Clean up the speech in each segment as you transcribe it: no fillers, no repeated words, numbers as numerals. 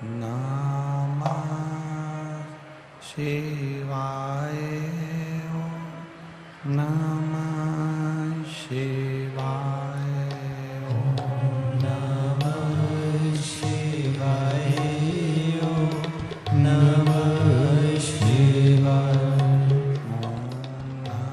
नमः शिवाय। ओम नमः शिवाय। ओम नमः शिवाय। ओम नमः शिवाय। ओम नमः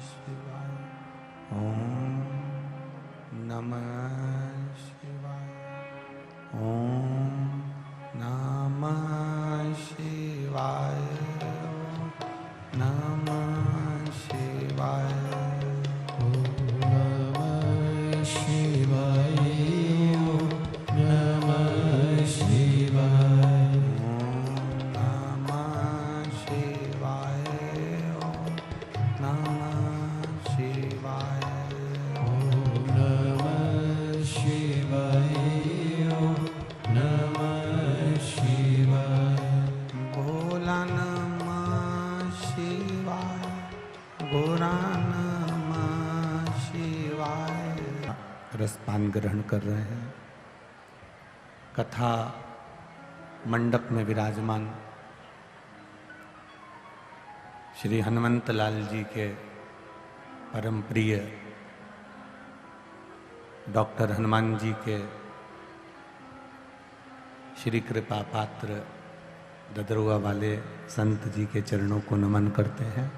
शिवाय। ओम नमः शिवाय। रसपान ग्रहण कर रहे हैं। कथा मंडप में विराजमान श्री हनुमंत लाल जी के परम प्रिय डॉक्टर हनुमान जी के श्री कृपा पात्र ददरुआ वाले संत जी के चरणों को नमन करते हैं।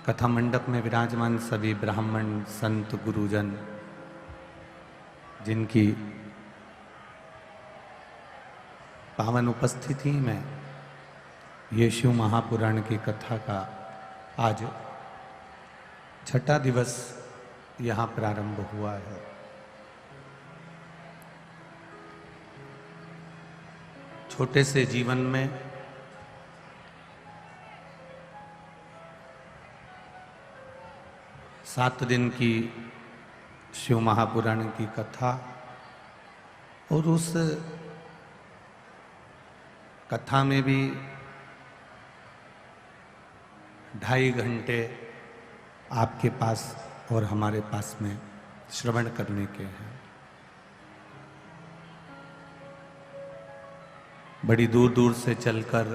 कथा मंडप में विराजमान सभी ब्राह्मण संत गुरुजन जिनकी पावन उपस्थिति में ये शिव महापुराण की कथा का आज छठा दिवस यहाँ प्रारंभ हुआ है। छोटे से जीवन में सात दिन की शिव महापुराण की कथा और उस कथा में भी 2.5 घंटे आपके पास और हमारे पास में श्रवण करने के हैं। बड़ी दूर दूर से चलकर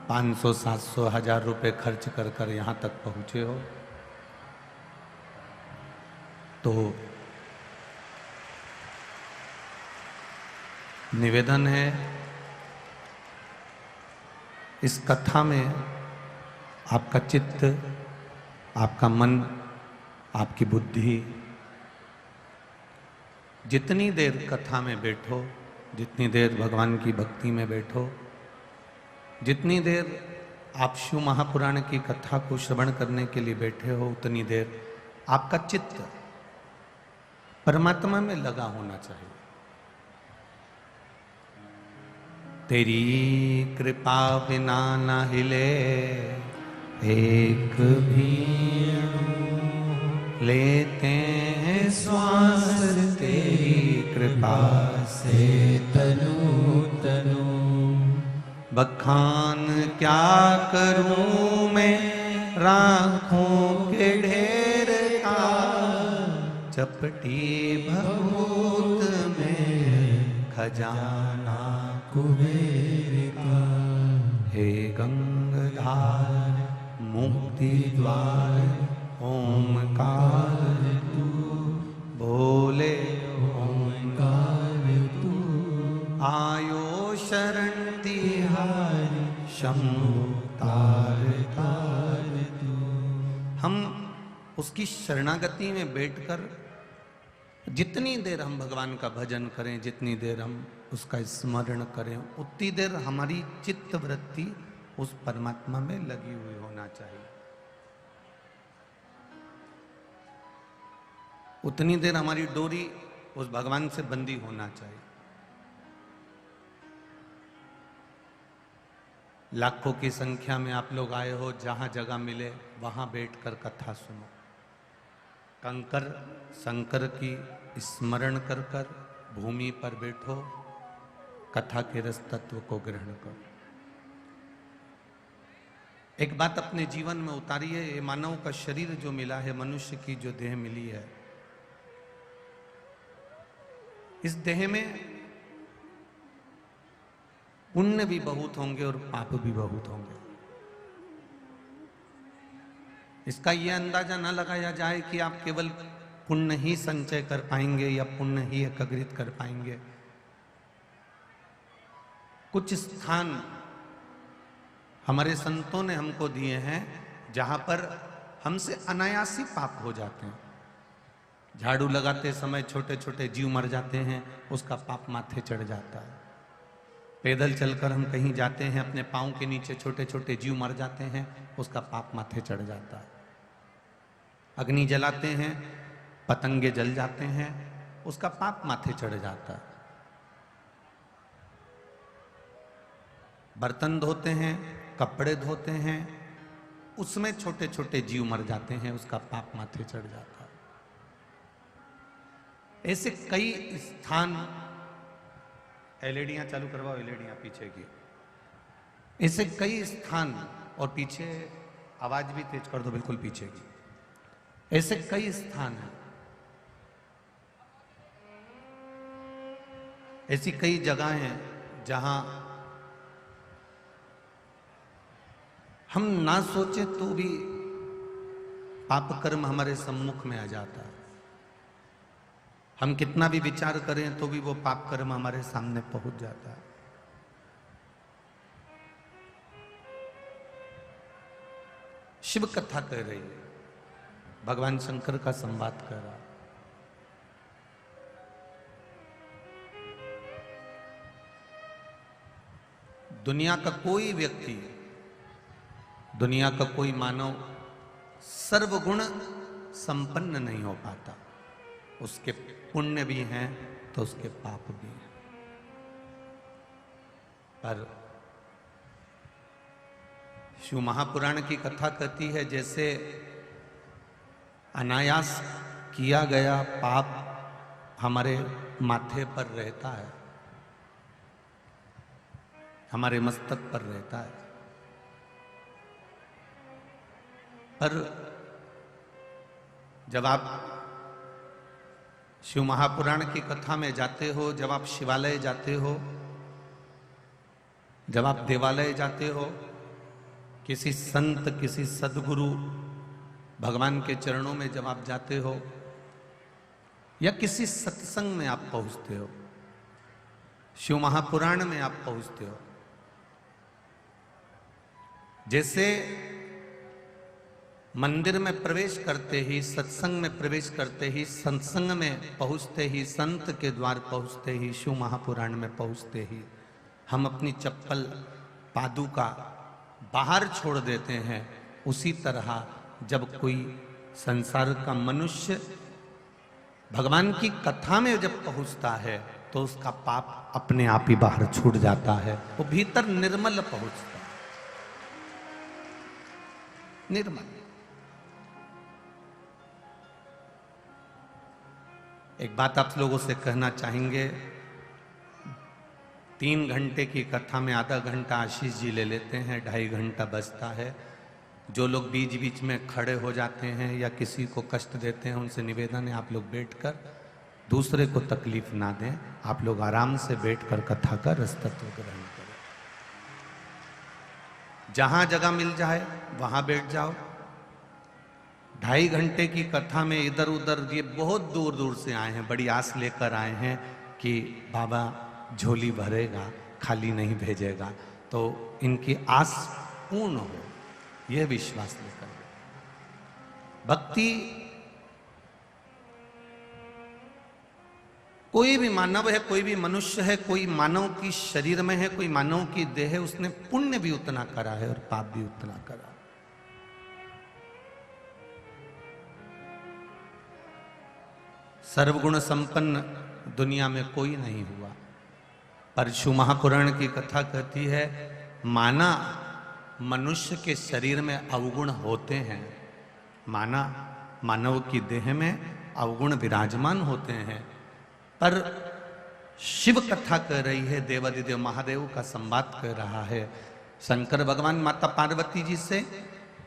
500, 700, 1000 रुपए खर्च कर कर यहाँ तक पहुँचे हो तो निवेदन है इस कथा में आपका चित्त, आपका मन, आपकी बुद्धि जितनी देर कथा में बैठो, जितनी देर भगवान की भक्ति में बैठो, जितनी देर आप शिव महापुराण की कथा को श्रवण करने के लिए बैठे हो, उतनी देर आपका चित्त परमात्मा में लगा होना चाहिए। तेरी कृपा बिना न हिले एक भी लेते हैं श्वास, तेरी कृपा से तनु तनु। बखान क्या करूं मैं राखों के ढेर का, चपटी भभूत में खजाना कुबेर का। हे गंगाधार मुक्ति द्वार ओमकार तू, बोले ओमकार तू। आयो शरण तिहारी शंभु तार तार तू। हम उसकी शरणागति में बैठकर जितनी देर हम भगवान का भजन करें, जितनी देर हम उसका स्मरण करें, उतनी देर हमारी चित्त वृत्ति उस परमात्मा में लगी हुई होना चाहिए। उतनी देर हमारी डोरी उस भगवान से बंधी होना चाहिए। लाखों की संख्या में आप लोग आए हो, जहां जगह मिले वहां बैठकर कथा सुनो। कंकर शंकर की स्मरण कर कर भूमि पर बैठो, कथा के रस तत्व को ग्रहण करो। एक बात अपने जीवन में उतारिए, ये मानव का शरीर जो मिला है, मनुष्य की जो देह मिली है, इस देह में पुण्य भी बहुत होंगे और पाप भी बहुत होंगे। इसका यह अंदाजा न लगाया जाए कि आप केवल पुण्य ही संचय कर पाएंगे या पुण्य ही एकत्रित कर पाएंगे। कुछ स्थान हमारे संतों ने हमको दिए हैं जहां पर हमसे अनायासी पाप हो जाते हैं। झाड़ू लगाते समय छोटे छोटे जीव मर जाते हैं, उसका पाप माथे चढ़ जाता है। पैदल चलकर हम कहीं जाते हैं, अपने पांव के नीचे छोटे छोटे जीव मर जाते हैं, उसका पाप माथे चढ़ जाता है। अग्नि जलाते हैं, पतंगे जल जाते हैं, उसका पाप माथे चढ़ जाता है। बर्तन धोते हैं, कपड़े धोते हैं, उसमें छोटे छोटे जीव मर जाते हैं, उसका पाप माथे चढ़ जाता है। ऐसे कई स्थान, एलईडियां चालू करवाओ, एलईडियां पीछे की। ऐसे कई स्थान, और पीछे आवाज भी तेज कर दो, बिल्कुल पीछे की। ऐसे कई स्थान हैं, ऐसी कई जगह हैं जहां हम ना सोचे तो भी पाप कर्म हमारे सम्मुख में आ जाता है। हम कितना भी विचार करें तो भी वो पाप कर्म हमारे सामने पहुंच जाता है। शिव कथा कह रही है, भगवान शंकर का संवाद कर रहा। दुनिया का कोई व्यक्ति, दुनिया का कोई मानव सर्वगुण संपन्न नहीं हो पाता। उसके पुण्य भी हैं तो उसके पाप भी हैं। पर शिव महापुराण की कथा कहती है, जैसे अनायास किया गया पाप हमारे माथे पर रहता है, हमारे मस्तक पर रहता है, पर जब आप शिव महापुराण की कथा में जाते हो, जब आप शिवालय जाते हो, जब आप देवालय जाते हो, किसी संत, किसी सदगुरु भगवान के चरणों में जब आप जाते हो, या किसी सत्संग में आप पहुंचते हो, शिव महापुराण में आप पहुंचते हो, जैसे मंदिर में प्रवेश करते ही, सत्संग में प्रवेश करते ही, सत्संग में पहुंचते ही, संत के द्वार पहुंचते ही, शिव महापुराण में पहुंचते ही हम अपनी चप्पल, पादुका बाहर छोड़ देते हैं, उसी तरह जब कोई संसार का मनुष्य भगवान की कथा में जब पहुंचता है तो उसका पाप अपने आप ही बाहर छूट जाता है। वो भीतर निर्मल पहुंचता है, निर्मल। एक बात आप लोगों से कहना चाहेंगे, 3 घंटे की कथा में आधा घंटा आशीष जी ले लेते हैं, 2.5 घंटा बचता है। जो लोग बीच बीच में खड़े हो जाते हैं या किसी को कष्ट देते हैं, उनसे निवेदन है आप लोग बैठकर दूसरे को तकलीफ ना दें। आप लोग आराम से बैठकर कथा का रस तत्व ग्रहण करें। जहां जगह मिल जाए वहां बैठ जाओ। 2.5 घंटे की कथा में इधर उधर, ये बहुत दूर दूर से आए हैं, बड़ी आस लेकर आए हैं कि बाबा झोली भरेगा, खाली नहीं भेजेगा, तो इनकी आस पूर्ण हो, यह विश्वास लेकर। भक्ति कोई भी मानव है, कोई भी मनुष्य है, कोई मानव की शरीर में है, कोई मानव की देह है, उसने पुण्य भी उतना करा है और पाप भी उतना करा। सर्वगुण संपन्न दुनिया में कोई नहीं हुआ। परशु महापुराण की कथा कहती है, माना मनुष्य के शरीर में अवगुण होते हैं, माना मानव की देह में अवगुण विराजमान होते हैं, पर शिव कथा कह रही है, देवादिदेव महादेव का संवाद कह रहा है। शंकर भगवान माता पार्वती जी से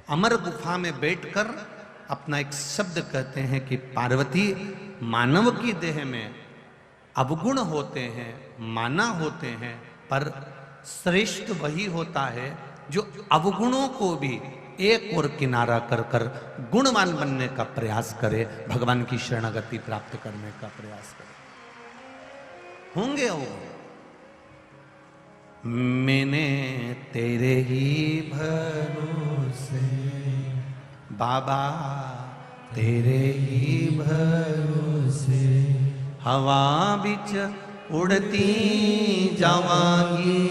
अमर गुफा में बैठकर अपना एक शब्द कहते हैं कि पार्वती, मानव की देह में अवगुण होते हैं, माना होते हैं, पर श्रेष्ठ वही होता है जो अवगुणों को भी एक और किनारा कर कर गुणवान बनने का प्रयास करे, भगवान की शरणागति प्राप्त करने का प्रयास करे। होंगे अवगुण, मैंने तेरे ही भरोसे बाबा, तेरे ही भरोसे हवा बिच उड़ती जावांगी,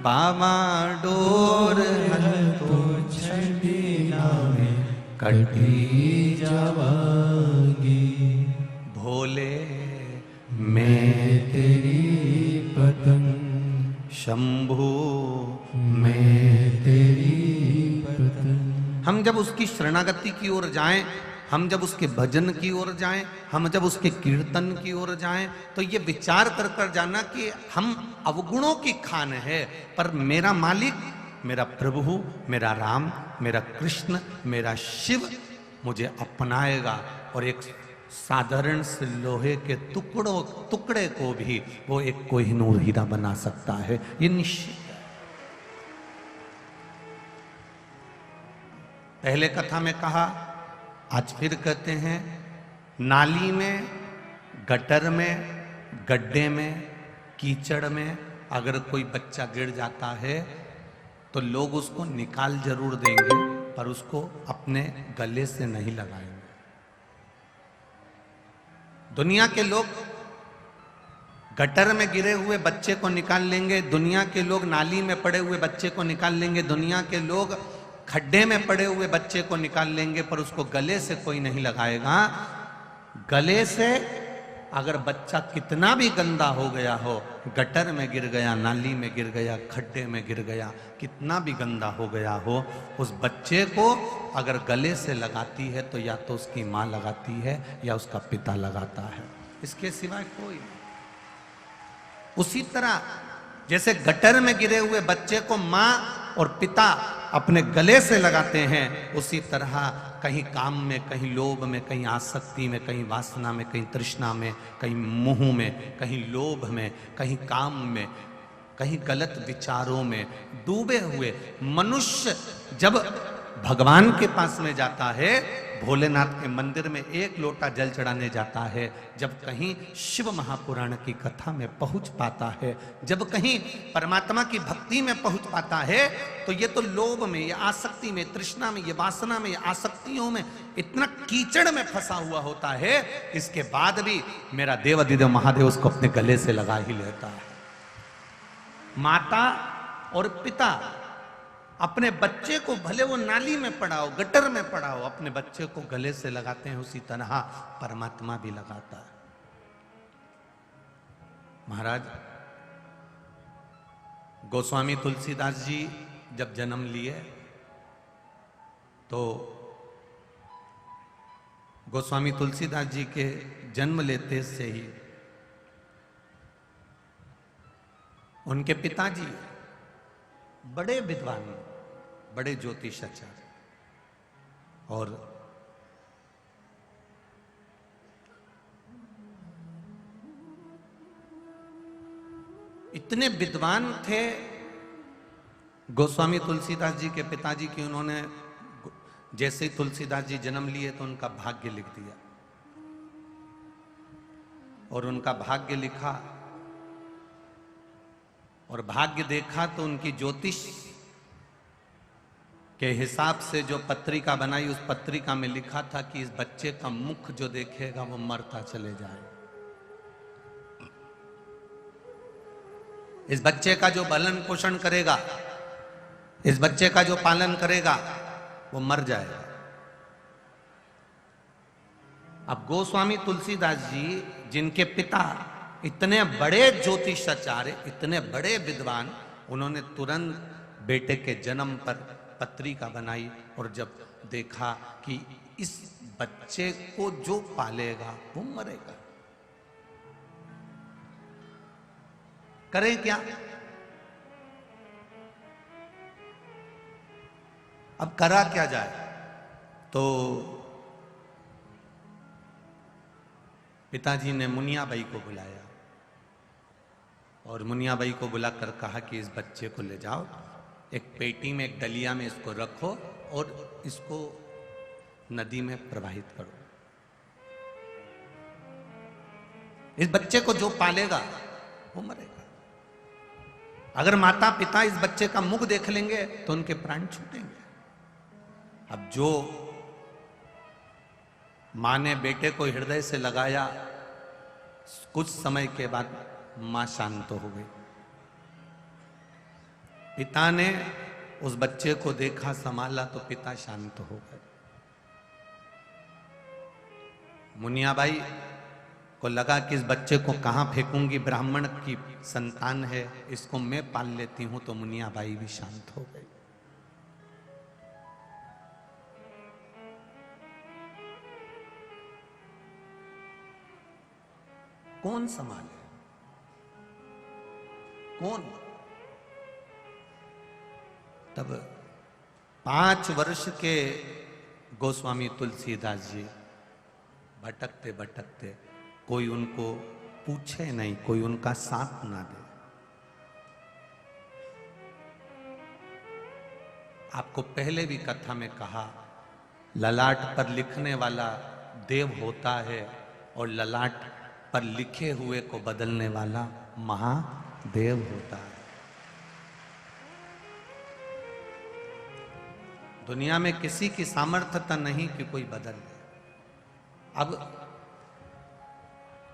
बाबा डोर तो छड़ी नावे कटी जावांगी, भोले मैं तेरी पतंग, शंभू मैं तेरी पतंग। हम जब उसकी शरणागति की ओर जाएं, हम जब उसके भजन की ओर जाएं, हम जब उसके कीर्तन की ओर जाएं, तो ये विचार कर कर जाना कि हम अवगुणों की खान है, पर मेरा मालिक, मेरा प्रभु, मेरा राम, मेरा कृष्ण, मेरा शिव मुझे अपनाएगा और एक साधारण से लोहे के टुकड़े को भी वो एक कोहिनूर हीरा बना सकता है, ये निश्चित। पहले कथा में कहा, आज फिर कहते हैं, नाली में, गटर में, गड्ढे में, कीचड़ में अगर कोई बच्चा गिर जाता है तो लोग उसको निकाल जरूर देंगे, पर उसको अपने गले से नहीं लगाएंगे। दुनिया के लोग गटर में गिरे हुए बच्चे को निकाल लेंगे, दुनिया के लोग नाली में पड़े हुए बच्चे को निकाल लेंगे, दुनिया के लोग खड्डे में पड़े हुए बच्चे को निकाल लेंगे, पर उसको गले से कोई नहीं लगाएगा। गले से अगर बच्चा कितना भी गंदा हो गया हो, गटर में गिर गया, नाली में गिर गया, खड्डे में गिर गया, कितना भी गंदा हो गया हो, उस बच्चे को अगर गले से लगाती है तो या तो उसकी माँ लगाती है या उसका पिता लगाता है, इसके सिवाय कोई नहीं। उसी तरह जैसे गटर में गिरे हुए बच्चे को माँ और पिता अपने गले से लगाते हैं, उसी तरह कहीं काम में, कहीं लोभ में, कहीं आसक्ति में, कहीं वासना में, कहीं तृष्णा में, कहीं मोह में, कहीं लोभ में, कहीं काम में, कहीं गलत विचारों में डूबे हुए मनुष्य जब भगवान के पास में जाता है, भोलेनाथ के मंदिर में एक लोटा जल चढ़ाने जाता है, जब कहीं शिव महापुराण की कथा में पहुंच पाता है, जब कहीं परमात्मा की भक्ति में पहुंच पाता है, तो ये तो लोभ में, ये आसक्ति में, तृष्णा में, ये वासना में, ये आसक्तियों में इतना कीचड़ में फंसा हुआ होता है, इसके बाद भी मेरा देवादिदेव महादेव उसको अपने गले से लगा ही लेता है। माता और पिता अपने बच्चे को भले वो नाली में पड़ा हो, गटर में पड़ा हो, अपने बच्चे को गले से लगाते हैं, उसी तरह परमात्मा भी लगाता है। महाराज गोस्वामी तुलसीदास जी जब जन्म लिए तो गोस्वामी तुलसीदास जी के जन्म लेते से ही उनके पिताजी बड़े विद्वान, बड़े ज्योतिषाचार्य और इतने विद्वान थे गोस्वामी तुलसीदास जी के पिताजी की, उन्होंने जैसे ही तुलसीदास जी जन्म लिए तो उनका भाग्य लिख दिया और उनका भाग्य लिखा और भाग्य देखा तो उनकी ज्योतिष के हिसाब से जो पत्रिका बनाई, उस पत्रिका में लिखा था कि इस बच्चे का मुख जो देखेगा वो मरता चले जाए। इस बच्चे का जो पालन पोषण करेगा, इस बच्चे का जो पालन करेगा, वो मर जाएगा। अब गोस्वामी तुलसीदास जी, जिनके पिता इतने बड़े ज्योतिषाचार्य, इतने बड़े विद्वान, उन्होंने तुरंत बेटे के जन्म पर पत्रिका बनाई और जब देखा कि इस बच्चे को जो पालेगा वो मरेगा, करें क्या? अब करा क्या जाए? तो पिताजी ने मुनियाबाई को बुलाया और मुनियाबाई को बुलाकर कहा कि इस बच्चे को ले जाओ, एक पेटी में, एक डलिया में इसको रखो और इसको नदी में प्रवाहित करो। इस बच्चे को जो पालेगा वो मरेगा। अगर माता पिता इस बच्चे का मुख देख लेंगे तो उनके प्राण छूटेंगे। अब जो मां ने बेटे को हृदय से लगाया, कुछ समय के बाद मां शांत हो गई। पिता ने उस बच्चे को देखा, संभाला तो पिता शांत हो गए। मुनियाबाई को लगा कि इस बच्चे को कहां फेंकूंगी, ब्राह्मण की संतान है, इसको मैं पाल लेती हूं, तो मुनियाबाई भी शांत हो गई। कौन संभाले? कौन? तब 5 वर्ष के गोस्वामी तुलसीदास जी भटकते भटकते, कोई उनको पूछे नहीं, कोई उनका साथ ना दे। आपको पहले भी कथा में कहा, ललाट पर लिखने वाला देव होता है और ललाट पर लिखे हुए को बदलने वाला महादेव होता है। दुनिया में किसी की सामर्थ्यता नहीं कि कोई बदल दे। अब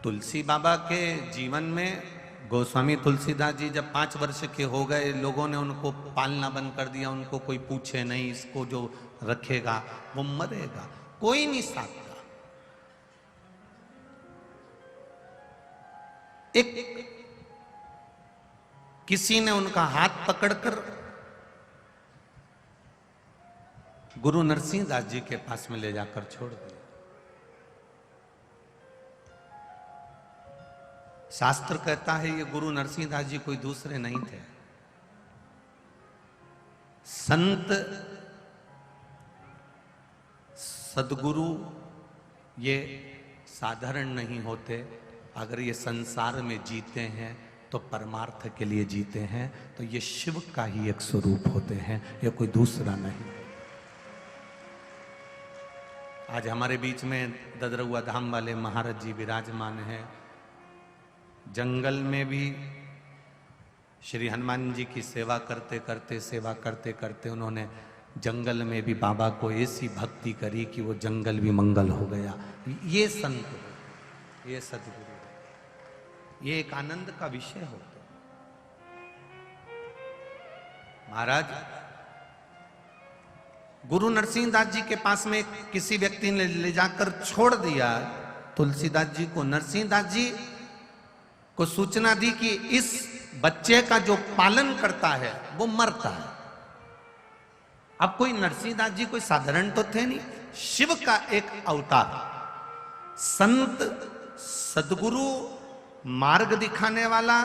तुलसी बाबा के जीवन में गोस्वामी तुलसीदास जी जब 5 वर्ष के हो गए, लोगों ने उनको पालना बंद कर दिया, उनको कोई पूछे नहीं, इसको जो रखेगा वो मरेगा, कोई नहीं साथ का। एक किसी ने उनका हाथ पकड़कर गुरु नरसिंह दास जी के पास में ले जाकर छोड़ दिया। शास्त्र कहता है ये गुरु नरसिंह दास जी कोई दूसरे नहीं थे। संत सदगुरु ये साधारण नहीं होते। अगर ये संसार में जीते हैं तो परमार्थ के लिए जीते हैं, तो ये शिव का ही एक स्वरूप होते हैं, ये कोई दूसरा नहीं। आज हमारे बीच में ददरुआ धाम वाले महाराज जी विराजमान हैं। जंगल में भी श्री हनुमान जी की सेवा करते करते उन्होंने जंगल में भी बाबा को ऐसी भक्ति करी कि वो जंगल भी मंगल हो गया। ये संत हो, ये सदगुरु, ये एक आनंद का विषय हो। महाराज गुरु नरसिंह दास जी के पास में किसी व्यक्ति ने ले जाकर छोड़ दिया तुलसीदास जी को। नरसिंह दास जी को सूचना दी कि इस बच्चे का जो पालन करता है वो मरता है। अब कोई नरसिंह दास जी कोई साधारण तो थे नहीं, शिव का एक अवतार, संत सदगुरु, मार्ग दिखाने वाला।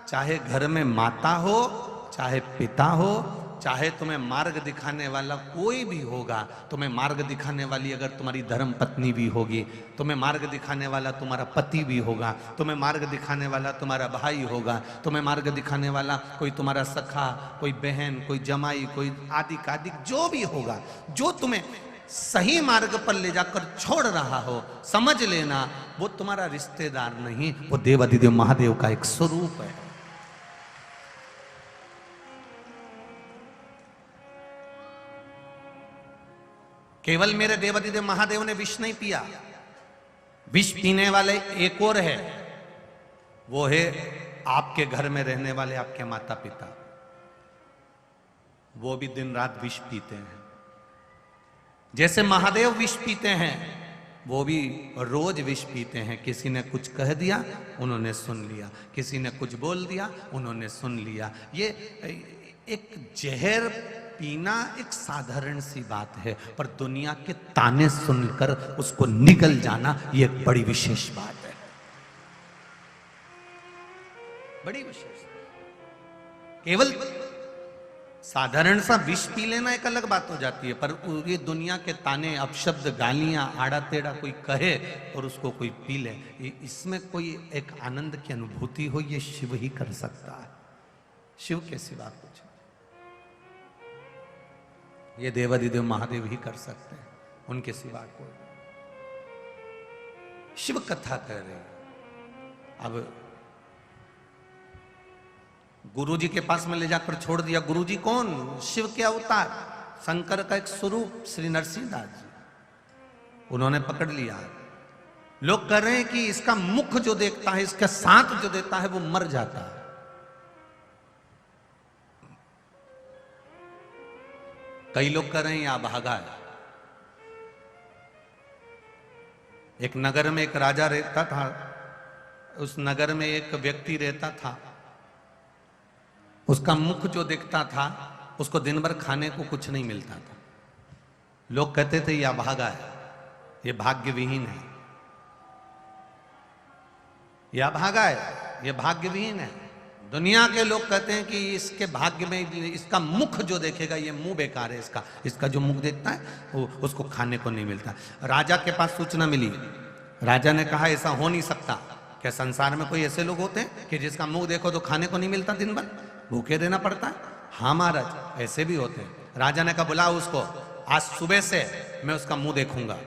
चाहे घर में माता हो, चाहे पिता हो, चाहे तुम्हें मार्ग दिखाने वाला कोई भी होगा, तुम्हें मार्ग दिखाने वाली अगर तुम्हारी धर्म पत्नी भी होगी, तुम्हें मार्ग दिखाने वाला तुम्हारा पति भी होगा, तुम्हें मार्ग दिखाने वाला तुम्हारा भाई होगा, तुम्हें मार्ग दिखाने वाला कोई तुम्हारा सखा, कोई बहन, कोई जमाई, कोई आदि कादिक जो भी होगा, जो तुम्हें सही मार्ग पर ले जाकर छोड़ रहा हो, समझ लेना वो तुम्हारा रिश्तेदार नहीं, वो देवाधिदेव महादेव का एक स्वरूप है। केवल मेरे देवाधिदेव महादेव ने विष नहीं पिया, विष पीने वाले एक और है, वो है आपके घर में रहने वाले आपके माता पिता, वो भी दिन रात विष पीते हैं। जैसे महादेव विष पीते हैं, वो भी रोज विष पीते हैं। किसी ने कुछ कह दिया, उन्होंने सुन लिया, किसी ने कुछ बोल दिया, उन्होंने सुन लिया। ये एक जहर पीना एक साधारण सी बात है, पर दुनिया के ताने सुनकर उसको निगल जाना ये एक बड़ी विशेष बात है, बड़ी विशेष। केवल साधारण सा विष पी लेना एक अलग बात हो जाती है, पर ये दुनिया के ताने, अपशब्द, गालियां, आड़ा टेढ़ा कोई कहे और उसको कोई पी ले, इसमें कोई एक आनंद की अनुभूति हो, ये शिव ही कर सकता है। शिव के सिवा कुछ, ये देवाधिदेव महादेव ही कर सकते हैं, उनके सिवा कोई। शिव कथा कह रहे हैं। अब गुरुजी के पास में ले जाकर छोड़ दिया। गुरुजी कौन? शिव के अवतार, शंकर का एक स्वरूप श्री नरसिंहदास जी, उन्होंने पकड़ लिया। लोग कह रहे हैं कि इसका मुख जो देखता है, इसका साथ जो देता है, वो मर जाता है। कई लोग कह रहे हैं या भागा है। एक नगर में एक राजा रहता था, उस नगर में एक व्यक्ति रहता था, उसका मुख जो दिखता था, उसको दिन भर खाने को कुछ नहीं मिलता था। लोग कहते थे यह भागा है, ये भाग्य विहीन है, यह भागा है, ये भाग्य विहीन है। दुनिया के लोग कहते हैं कि इसके भाग्य में, इसका मुख जो देखेगा, ये मुंह बेकार है, इसका जो मुख देखता है वो उसको खाने को नहीं मिलता। राजा के पास सूचना मिली। राजा ने कहा ऐसा हो नहीं सकता। क्या संसार में कोई ऐसे लोग होते हैं कि जिसका मुंह देखो तो खाने को नहीं मिलता, दिन भर भूखे रहना पड़ता है? हाँ महाराज, ऐसे भी होते हैं। राजा ने कहा बुलाओ उसको, आज सुबह से मैं उसका मुंह देखूंगा,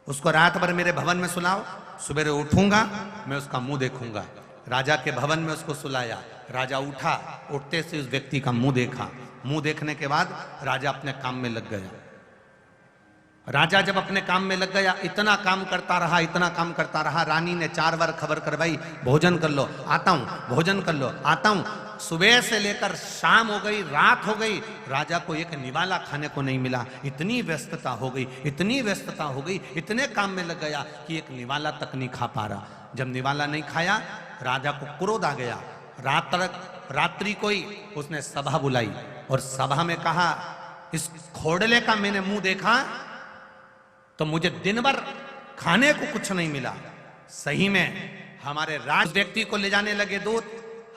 उसको रात भर मेरे भवन में सुलाओ, सुबह उठूंगा मैं उसका मुंह देखूंगा। राजा के भवन में उसको सुलाया। राजा उठा, उठते से उस व्यक्ति का मुंह देखा। मुंह देखने के बाद राजा अपने काम में लग गया। राजा जब अपने काम में लग गया, इतना काम करता रहा, इतना काम करता रहा। रानी ने 4 बार खबर करवाई, भोजन कर लो, आता हूं, भोजन कर लो, आता हूं। सुबह से लेकर शाम हो गई, रात हो गई, राजा को एक निवाला खाने को नहीं मिला। इतनी व्यस्तता हो गई, इतनी व्यस्तता हो गई, इतने काम में लग गया कि एक निवाला तक नहीं खा पा रहा। जब निवाला नहीं खाया, राजा को क्रोध आ गया। रात्रि को ही उसने सभा बुलाई और सभा में कहा, इस खोड़ले का मैंने मुंह देखा तो मुझे दिन भर खाने को कुछ नहीं मिला। सही में हमारे राज व्यक्ति को ले जाने लगे दूत,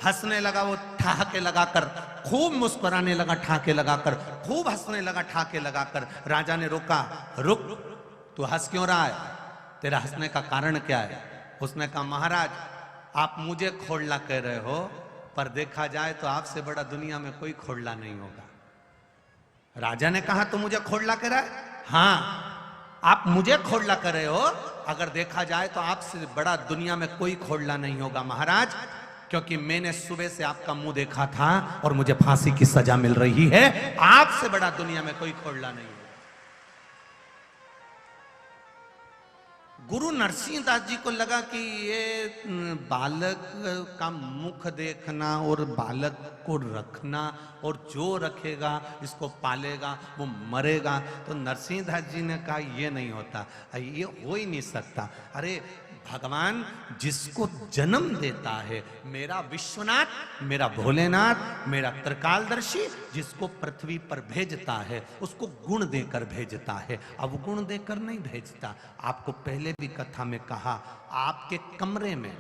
हंसने लगा वो ठहाके लगाकर, खूब मुस्कुराने लगा ठहाके लगाकर, खूब हंसने लगा ठहाके लगाकर। राजा ने रोका, रुक, तू हंस क्यों रहा है? तेरा हंसने का कारण क्या है? उसने कहा महाराज, आप मुझे खोड़ला कह रहे हो, पर देखा जाए तो आपसे बड़ा दुनिया में कोई खोड़ला नहीं होगा। राजा ने कहा तू मुझे खोड़ला कह रहा है? हाँ, आप मुझे खोड़ला कर रहे हो, अगर देखा जाए तो आपसे बड़ा दुनिया में कोई खोड़ला नहीं होगा महाराज, क्योंकि मैंने सुबह से आपका मुंह देखा था और मुझे फांसी की सजा मिल रही है। आपसे बड़ा दुनिया में कोई खोड़ला नहीं होगा। गुरु नरसिंहदास जी को लगा कि ये बालक का मुख देखना और बालक को रखना, और जो रखेगा इसको पालेगा वो मरेगा। तो नरसिंहदास जी ने कहा ये नहीं होता, ये हो ही नहीं सकता। अरे भगवान जिसको जन्म देता है, मेरा विश्वनाथ, मेरा भोलेनाथ, मेरा त्रिकालदर्शी, जिसको पृथ्वी पर भेजता है उसको गुण देकर भेजता है, अवगुण देकर नहीं भेजता। आपको पहले भी कथा में कहा, आपके कमरे में,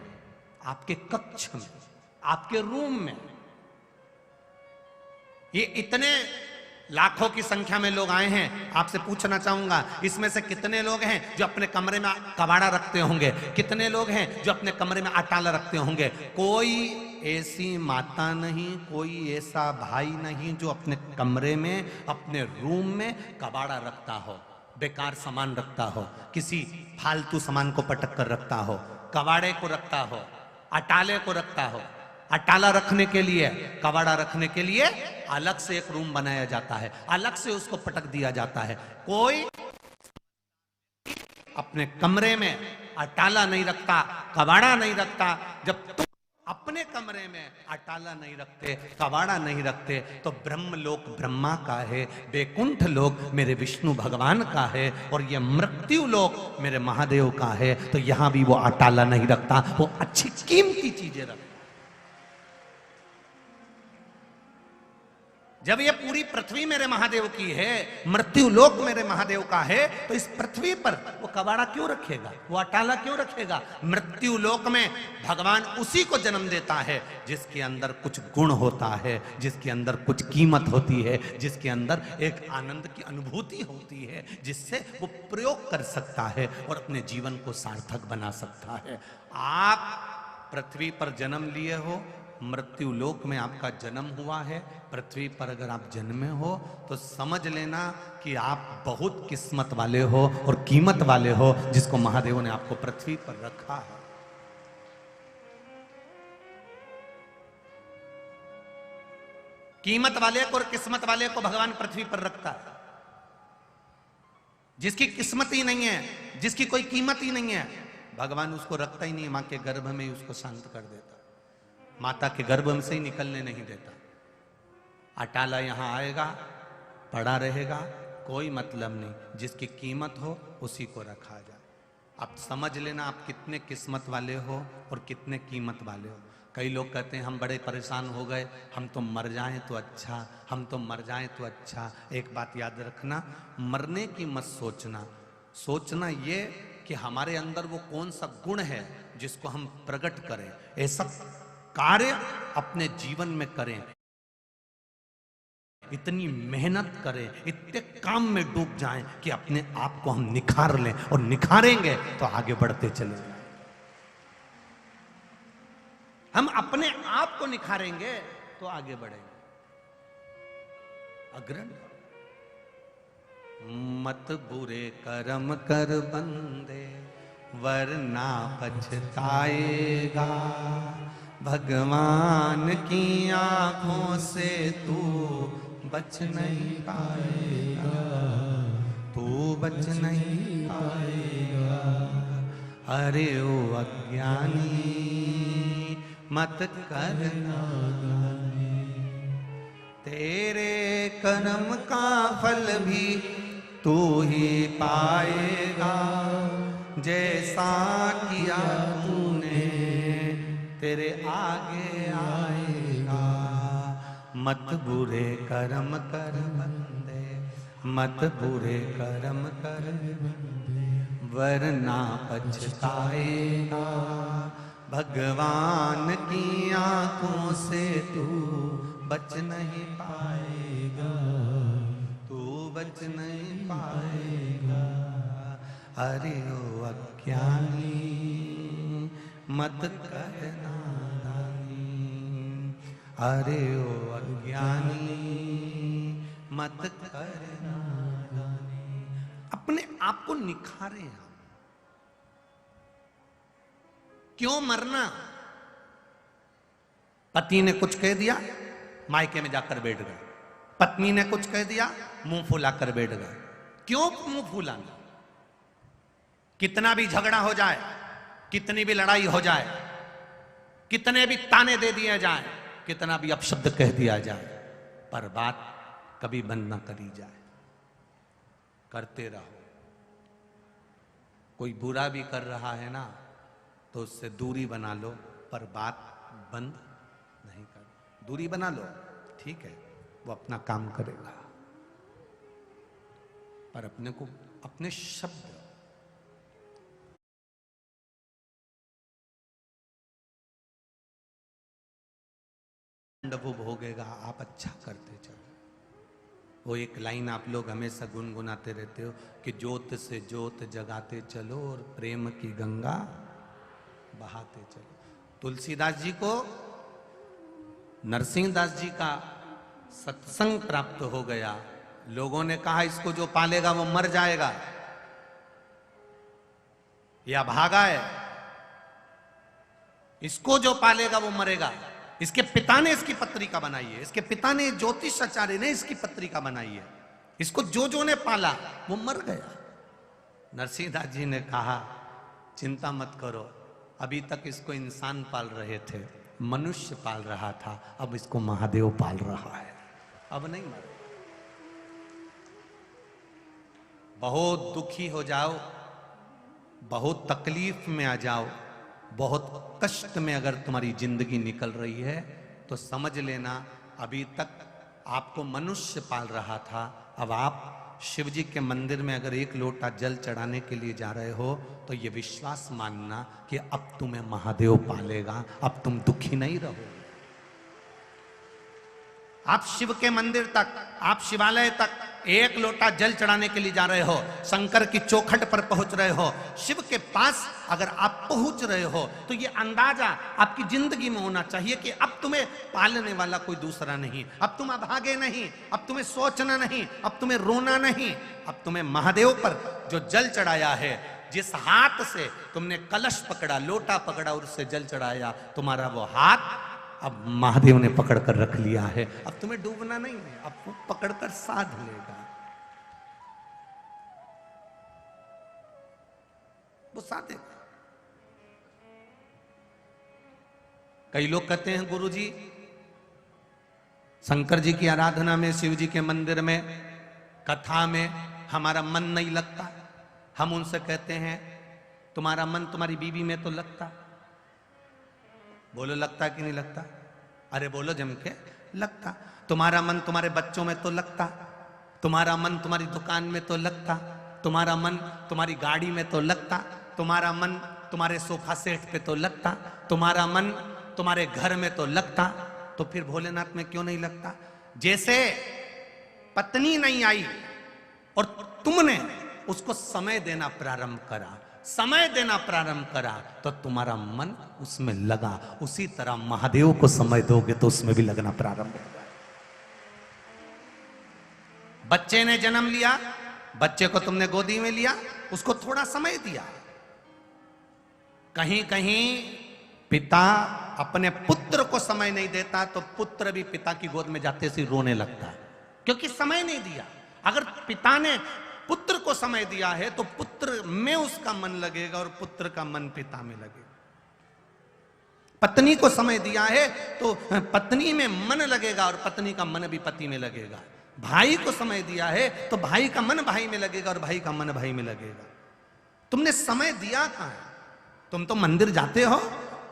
आपके कक्ष में, आपके रूम में ये इतने लाखों की संख्या में लोग आए हैं। आपसे पूछना चाहूंगा, इसमें से कितने लोग हैं जो अपने कमरे में कबाड़ा रखते होंगे? कितने लोग हैं जो अपने कमरे में अटाला रखते होंगे? कोई ऐसी माता नहीं, कोई ऐसा भाई नहीं जो अपने कमरे में, अपने रूम में कबाड़ा रखता हो, बेकार सामान रखता हो, किसी फालतू सामान को पटक कर रखता हो, कबाड़े को रखता हो, अटाले को रखता हो। अटाला रखने के लिए, कबाड़ा रखने के लिए अलग से एक रूम बनाया जाता है, अलग से उसको पटक दिया जाता है। कोई अपने कमरे में अटाला नहीं रखता, कबाड़ा नहीं रखता। जब तुम अपने कमरे में अटाला नहीं रखते, कबाड़ा नहीं रखते, तो ब्रह्मलोक ब्रह्मा का है, बैकुंठ लोक मेरे विष्णु भगवान का है, और ये मृत्यु लोक मेरे महादेव का है। तो यहां भी वो अटाला नहीं रखता, वो अच्छी कीमती चीजें रखता। जब ये पूरी पृथ्वी मेरे महादेव की है, मृत्यु लोक मेरे महादेव का है, तो इस पृथ्वी पर वो कबाड़ा क्यों रखेगा, वो अटाला क्यों रखेगा? मृत्यु लोक में भगवान उसी को जन्म देता है जिसके अंदर कुछ गुण होता है, जिसके अंदर कुछ कीमत होती है, जिसके अंदर एक आनंद की अनुभूति होती है, जिससे वो प्रयोग कर सकता है और अपने जीवन को सार्थक बना सकता है। आप पृथ्वी पर जन्म लिए हो, मृत्यु लोक में आपका जन्म हुआ है। पृथ्वी पर अगर आप जन्मे हो तो समझ लेना कि आप बहुत किस्मत वाले हो और कीमत वाले हो, जिसको महादेव ने आपको पृथ्वी पर रखा है। कीमत वाले को और किस्मत वाले को भगवान पृथ्वी पर रखता है। जिसकी किस्मत ही नहीं है, जिसकी कोई कीमत ही नहीं है, भगवान उसको रखता ही नहीं, मां के गर्भ में ही उसको शांत कर देता, माता के गर्भ में से ही निकलने नहीं देता। अटाला यहां आएगा, पड़ा रहेगा, कोई मतलब नहीं। जिसकी कीमत हो उसी को रखा जाए। आप समझ लेना आप कितने किस्मत वाले हो और कितने कीमत वाले हो। कई लोग कहते हैं हम बड़े परेशान हो गए, हम तो मर जाएं तो अच्छा, हम तो मर जाएं तो अच्छा। एक बात याद रखना, मरने की मत सोचना, सोचना ये कि हमारे अंदर वो कौन सा गुण है जिसको हम प्रकट करें, ऐसा कार्य अपने जीवन में करें, इतनी मेहनत करें, इतने काम में डूब जाएं कि अपने आप को हम निखार लें, और निखारेंगे तो आगे बढ़ते चले जाएं। हम अपने आप को निखारेंगे तो आगे बढ़ेंगे। अग्रणी मत बुरे कर्म कर बंदे, वरना पछताएगा। भगवान की आंखों से तू बच नहीं पाएगा, तू बच नहीं पाएगा। अरे ओ अज्ञानी मत कर नादानी, तेरे कर्म का फल भी तू ही पाएगा। जैसा किया तूने तेरे आगे आएगा। मत बुरे कर्म कर बंदे, मत बुरे कर्म कर बंदे, वरना पछताएगा। भगवान की आंखों से तू बच नहीं पाएगा, तू बच नहीं पाएगा। अरे ओ अज्ञानी मत कर नादानी, अरे ओ अज्ञानी मत कर नादानी। अपने आप को निखारे हम। क्यों मरना? पति ने कुछ कह दिया, मायके में जाकर बैठ गए। पत्नी ने कुछ कह दिया, मुंह फुलाकर बैठ गए। क्यों मुंह फुलाना? कितना भी झगड़ा हो जाए, कितनी भी लड़ाई हो जाए, कितने भी ताने दे दिए जाए, कितना भी अपशब्द कह दिया जाए, पर बात कभी बंद ना करी जाए। करते रहो। कोई बुरा भी कर रहा है ना, तो उससे दूरी बना लो, पर बात बंद नहीं कर। दूरी बना लो, ठीक है, वो अपना काम करेगा, पर अपने को, अपने शब्द वो भोगेगा। आप अच्छा करते चलो। वो एक लाइन आप लोग हमेशा गुनगुनाते रहते हो कि ज्योत से ज्योत जगाते चलो और प्रेम की गंगा बहाते चलो। तुलसीदास जी को नरसिंहदास जी का सत्संग प्राप्त हो गया। लोगों ने कहा इसको जो पालेगा वो मर जाएगा या भागा है, इसको जो पालेगा वो मरेगा। इसके पिता ने इसकी पत्रिका बनाई है, इसके पिता ने, ज्योतिष आचार्य ने इसकी पत्रिका बनाई है। इसको जो ने पाला वो मर गया। नरसिंहदास जी ने कहा चिंता मत करो, अभी तक इसको इंसान पाल रहे थे, मनुष्य पाल रहा था, अब इसको महादेव पाल रहा है। अब नहीं मरे। बहुत दुखी हो जाओ, बहुत तकलीफ में आ जाओ, बहुत कष्ट में अगर तुम्हारी जिंदगी निकल रही है तो समझ लेना अभी तक आपको मनुष्य पाल रहा था, अब आप शिव जी के मंदिर में अगर एक लोटा जल चढ़ाने के लिए जा रहे हो तो ये विश्वास मानना कि अब तुम्हें महादेव पालेगा, अब तुम दुखी नहीं रहो। आप शिव के मंदिर तक, आप शिवालय तक एक लोटा जल चढ़ाने के लिए जा रहे हो, शंकर की चौखट पर पहुंच रहे हो, शिव के पास अगर आप पहुंच रहे हो तो ये अंदाजा आपकी जिंदगी में होना चाहिए कि अब तुम्हें पालने वाला कोई दूसरा नहीं, अब तुम अभागे नहीं, अब तुम्हें सोचना नहीं, अब तुम्हें रोना नहीं, अब तुम्हें महादेव पर जो जल चढ़ाया है, जिस हाथ से तुमने कलश पकड़ा, लोटा पकड़ा और उससे जल चढ़ाया, तुम्हारा वो हाथ अब महादेव ने पकड़ कर रख लिया है। अब तुम्हें डूबना नहीं है, अब वो पकड़ कर साध लेगा, वो साधेगा। कई लोग कहते हैं गुरुजी शंकर जी की आराधना में, शिव जी के मंदिर में, कथा में हमारा मन नहीं लगता। हम उनसे कहते हैं तुम्हारा मन तुम्हारी बीवी में तो लगता। बोलो लगता कि नहीं लगता? अरे बोलो जम के, लगता। तुम्हारा मन तुम्हारे बच्चों में तो लगता, तुम्हारा मन तुम्हारी दुकान में तो लगता, तुम्हारा मन तुम्हारी गाड़ी में तो लगता, तुम्हारा मन तुम्हारे सोफा सेट पे तो लगता, तुम्हारा मन तुम्हारे घर में तो लगता, तो फिर भोलेनाथ में क्यों नहीं लगता? जैसे पत्नी नहीं आई और तुमने उसको समय देना प्रारंभ करा, समय देना प्रारंभ करा तो तुम्हारा मन उसमें लगा, उसी तरह महादेव को समय दोगे तो उसमें भी लगना प्रारंभ होगा। बच्चे ने जन्म लिया, बच्चे को तुमने गोदी में लिया, उसको थोड़ा समय दिया। कहीं कहीं पिता अपने पुत्र को समय नहीं देता तो पुत्र भी पिता की गोद में जाते से रोने लगता है, क्योंकि समय नहीं दिया। अगर पिता ने पुत्र को समय दिया है तो पुत्र में उसका मन लगेगा और पुत्र का मन पिता में लगेगा। पत्नी को समय दिया है तो पत्नी में मन लगेगा और पत्नी का मन भी पति में लगेगा। भाई को समय दिया है तो भाई का मन भाई में लगेगा और भाई का मन भाई में लगेगा। तुमने समय दिया कहां है? तुम तो मंदिर जाते हो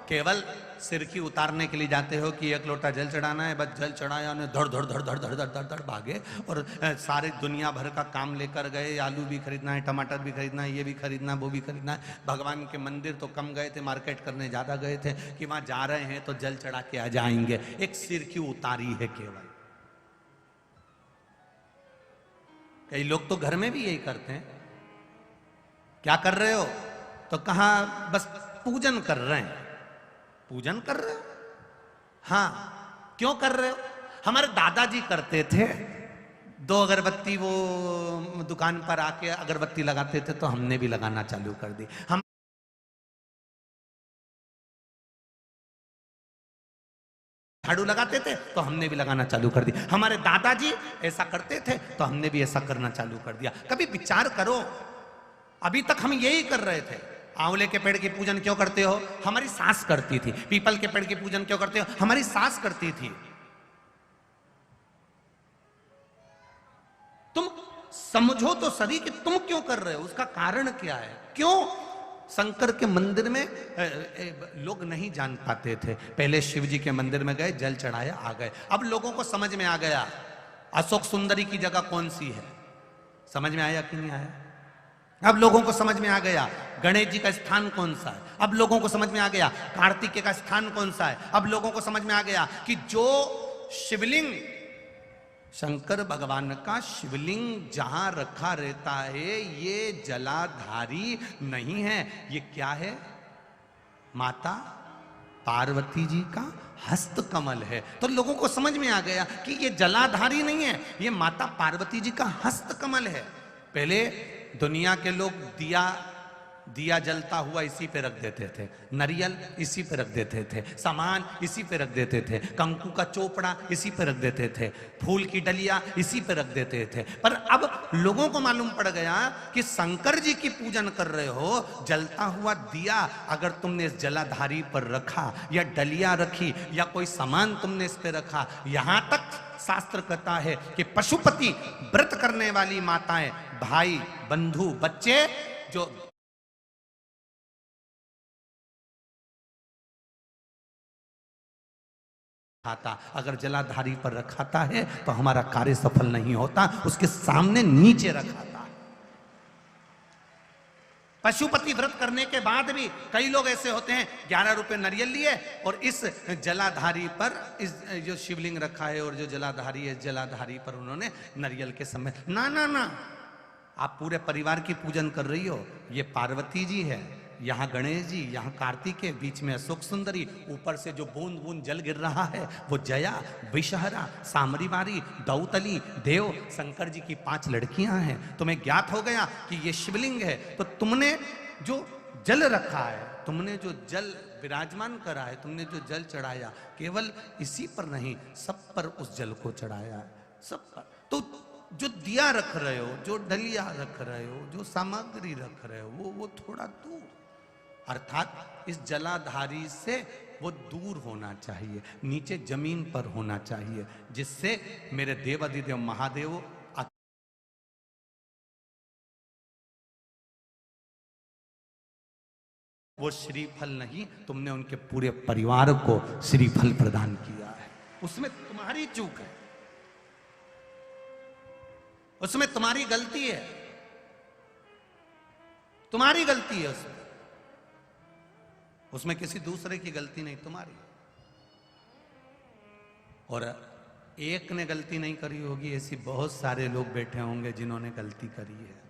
केवल सिर की उतारने के लिए जाते हो कि एक लोटा जल चढ़ाना है, बस जल चढ़ाया, उन्हें धड़ धड़ धड़ धड़ धड़ धड़ धड़ धड़ भागे और सारे दुनिया भर का काम लेकर गए। आलू भी खरीदना है, टमाटर भी खरीदना है, ये भी खरीदना है, वो भी खरीदना है। भगवान के मंदिर तो कम गए थे, मार्केट करने ज़्यादा गए थे कि वहाँ जा रहे हैं तो जल चढ़ा के आ जाएंगे। एक सिर की उतारी है केवल। कई लोग तो घर में भी यही करते हैं। क्या कर रहे हो? तो कहा बस पूजन कर रहे हैं। पूजन कर रहे हो? हाँ, क्यों कर रहे हो? हमारे दादाजी करते थे, 2 अगरबत्ती वो दुकान पर आके अगरबत्ती लगाते थे तो हमने भी लगाना चालू कर दी। हम झाड़ू लगाते थे तो हमने भी लगाना चालू कर दिया। हमारे दादाजी ऐसा करते थे तो हमने भी ऐसा करना चालू कर दिया। कभी विचार करो, अभी तक हम यही कर रहे थे। आंवले के पेड़ की पूजन क्यों करते हो? हमारी सास करती थी। पीपल के पेड़ की पूजन क्यों करते हो? हमारी सास करती थी। तुम समझो तो सही कि तुम क्यों कर रहे हो, उसका कारण क्या है? क्यों शंकर के मंदिर में लोग नहीं जान पाते थे? पहले शिव जी के मंदिर में गए, जल चढ़ाया, आ गए। अब लोगों को समझ में आ गया अशोक सुंदरी की जगह कौन सी है। समझ में आया कि नहीं आया? अब लोगों को समझ में आ गया गणेश जी का स्थान कौन सा है। अब लोगों को समझ में आ गया कार्तिकेय का स्थान कौन सा है। अब लोगों को समझ में आ गया कि जो शिवलिंग शंकर भगवान का शिवलिंग जहां रखा रहता है ये जलाधारी नहीं है, ये क्या है? माता पार्वती जी का हस्त कमल है। तो लोगों को समझ में आ गया कि ये जलाधारी नहीं है, ये माता पार्वती जी का हस्त कमल है। पहले दुनिया के लोग दिया दिया जलता हुआ इसी पे रख देते थे, नारियल इसी पे रख देते थे, सामान इसी पे रख देते थे, कंकु का चोपड़ा इसी पे रख देते थे, फूल की डलिया इसी पे रख देते थे। पर अब लोगों को मालूम पड़ गया कि शंकर जी की पूजन कर रहे हो, जलता हुआ दिया अगर तुमने इस जलाधारी पर रखा या डलिया रखी या कोई सामान तुमने इस पे रखा, यहां तक शास्त्र कहता है कि पशुपति व्रत करने वाली माताएं, भाई, बंधु, बच्चे जो खाता अगर जलाधारी पर रखाता है तो हमारा कार्य सफल नहीं होता, उसके सामने नीचे रखाता है। पशुपति व्रत करने के बाद भी कई लोग ऐसे होते हैं 11 रुपए नारियल लिए और इस जलाधारी पर इस जो शिवलिंग रखा है और जो जलाधारी है, जलाधारी पर उन्होंने नारियल के समय ना ना ना, आप पूरे परिवार की पूजन कर रही हो। ये पार्वती जी है, यहाँ गणेश जी, यहाँ कार्तिकेय, बीच में अशोक सुंदरी, ऊपर से जो बूंद बूंद जल गिर रहा है वो जया, विषहरा, सामरीवारी, दौतली, देव, शंकर जी की 5 लड़कियां हैं। तुम्हें ज्ञात हो गया कि ये शिवलिंग है, तो तुमने जो जल रखा है, तुमने जो जल विराजमान करा है, तुमने जो जल चढ़ाया, केवल इसी पर नहीं सब पर उस जल को चढ़ाया है, सब पर। तो जो दिया रख रहे हो, जो डलिया रख रहे हो, जो सामग्री रख रहे हो, वो थोड़ा दूर, अर्थात इस जलाधारी से वो दूर होना चाहिए, नीचे जमीन पर होना चाहिए, जिससे मेरे देवाधिदेव महादेव वो श्रीफल नहीं, तुमने उनके पूरे परिवार को श्रीफल प्रदान किया है। उसमें तुम्हारी चूक है, उसमें तुम्हारी गलती है, तुम्हारी गलती है उसमें किसी दूसरे की गलती नहीं, तुम्हारी। और एक ने गलती नहीं करी होगी, ऐसी बहुत सारे लोग बैठे होंगे जिन्होंने गलती करी है।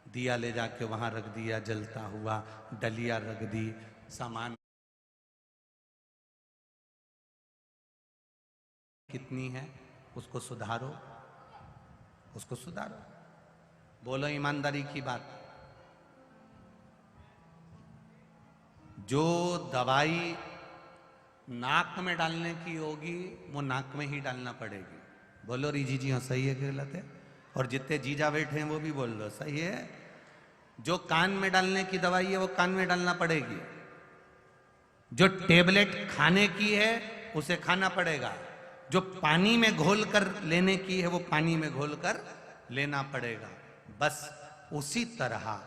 दिया ले जाके वहां रख दिया जलता हुआ, डलिया रख दी, सामान कितनी है उसको सुधारो, उसको सुधारो। बोलो ईमानदारी की बात, जो दवाई नाक में डालने की होगी वो नाक में ही डालना पड़ेगी। बोलो रीजी जी, हाँ सही है कि गलत है? और जितने जीजा बैठे हैं वो भी बोल लो सही है। जो कान में डालने की दवाई है वो कान में डालना पड़ेगी, जो टेबलेट खाने की है उसे खाना पड़ेगा, जो पानी में घोल कर लेने की है वो पानी में घोल कर लेना पड़ेगा। बस उसी तरह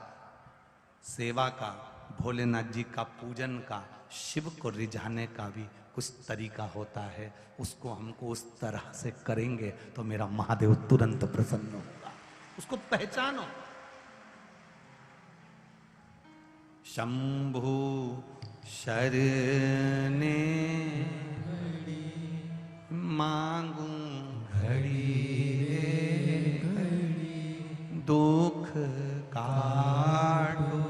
सेवा का, भोलेनाथ जी का पूजन का, शिव को रिझाने का भी कुछ तरीका होता है। उसको हमको उस तरह से करेंगे तो मेरा महादेव तुरंत प्रसन्न होगा। उसको पहचानो। शंभु शरणे मांगू घड़ी दुख काटो,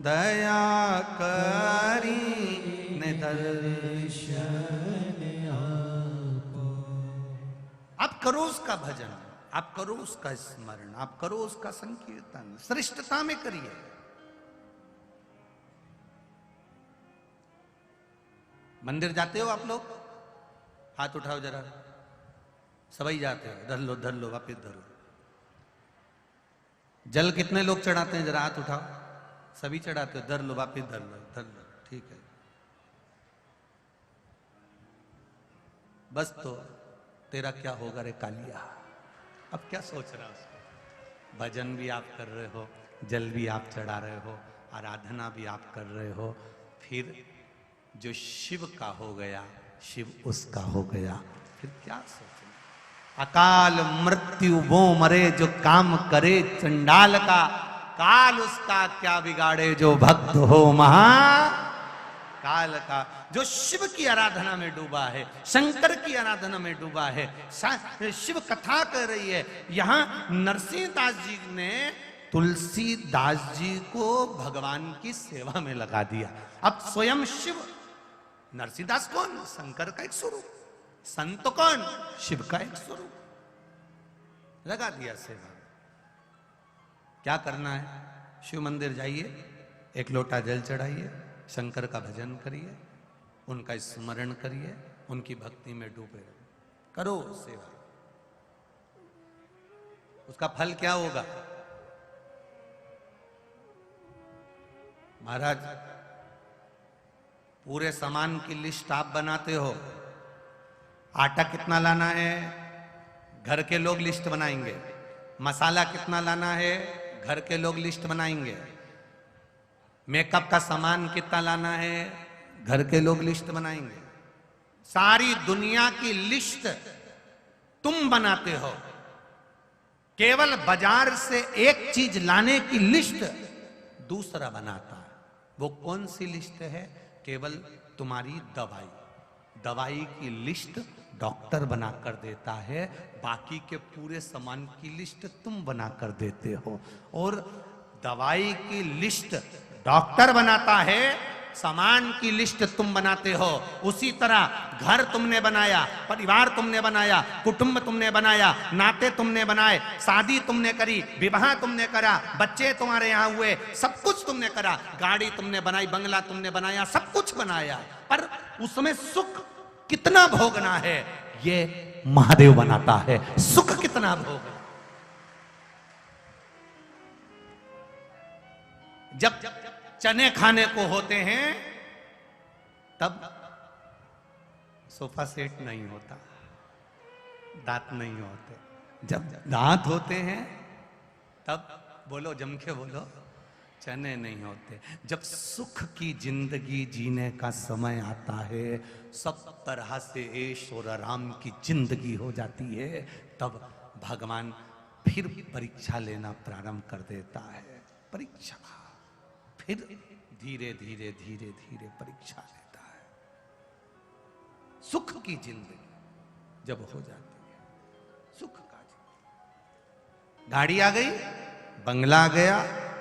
दया करी ने दर्शन आपो। आप करो उसका भजन, आप करो उसका स्मरण, आप करो उसका संकीर्तन, श्रेष्ठता में करिए। मंदिर जाते हो आप लोग? हाथ उठाओ जरा, सभी जाते हो। धर लो, धर लो, वापिस धरो। जल कितने लोग चढ़ाते हैं? जरा हाथ उठाओ। सभी चढ़ाते हो? धर लो, वापिस धर लो, धर लो, ठीक है। बस तो तेरा क्या होगा रे कालिया। अब क्या सोच रहा उसको? भजन भी आप कर रहे हो, जल भी आप चढ़ा रहे हो, आराधना भी आप कर रहे हो, फिर जो शिव का हो गया शिव उसका हो गया, फिर क्या सोचना? अकाल मृत्यु वो मरे जो काम करे चंडाल का, काल उसका क्या बिगाड़े जो भक्त हो महा काल का। जो शिव की आराधना में डूबा है, शंकर की आराधना में डूबा है, शिव कथा कर रही है। यहां नरसिंहदास जी ने तुलसीदास जी को भगवान की सेवा में लगा दिया। अब स्वयं शिव, नरसिंहदास कौन? शंकर का एक स्वरूप। संत कौन? शिव का एक स्वरूप। लगा दिया सेवा। क्या करना है? शिव मंदिर जाइए, एक लोटा जल चढ़ाइए, शंकर का भजन करिए, उनका स्मरण करिए, उनकी भक्ति में डूबे रहो, करो सेवा। उसका फल क्या होगा? महाराज, पूरे सामान की लिस्ट आप बनाते हो, आटा कितना लाना है घर के लोग लिस्ट बनाएंगे, मसाला कितना लाना है घर के लोग लिस्ट बनाएंगे, मेकअप का सामान कितना लाना है घर के लोग लिस्ट बनाएंगे, सारी दुनिया की लिस्ट तुम बनाते हो। केवल बाजार से एक चीज लाने की लिस्ट दूसरा बनाता है। वो कौन सी लिस्ट है? केवल तुम्हारी दवाई, दवाई की लिस्ट डॉक्टर बनाकर देता है, बाकी के पूरे सामान की लिस्ट तुम बनाकर देते हो। और दवाई की लिस्ट डॉक्टर बनाता है, सामान की लिस्ट तुम बनाते हो। उसी तरह घर तुमने बनाया, परिवार तुमने बनाया, कुटुंब तुमने बनाया, नाते तुमने बनाए, शादी तुमने करी, विवाह तुमने करा, बच्चे तुम्हारे यहाँ हुए, सब कुछ तुमने करा, गाड़ी तुमने बनाई, बंगला तुमने बनाया, सब कुछ बनाया, पर उसमें सुख कितना भोगना है ये महादेव बनाता है। सुख कितना भोगना। जब चने खाने को होते हैं तब सोफा सेट नहीं होता, दांत नहीं होते। जब दांत होते हैं तब बोलो, जम के बोलो, चने नहीं होते। जब सुख की जिंदगी जीने का समय आता है, सब तरह से ऐश और आराम की जिंदगी हो जाती है, तब भगवान फिर परीक्षा लेना प्रारंभ कर देता है। परीक्षा, फिर धीरे धीरे धीरे धीरे परीक्षा लेता है। सुख की जिंदगी जब हो जाती है, सुख का जिंदगी, गाड़ी आ गई, बंगला आ गया,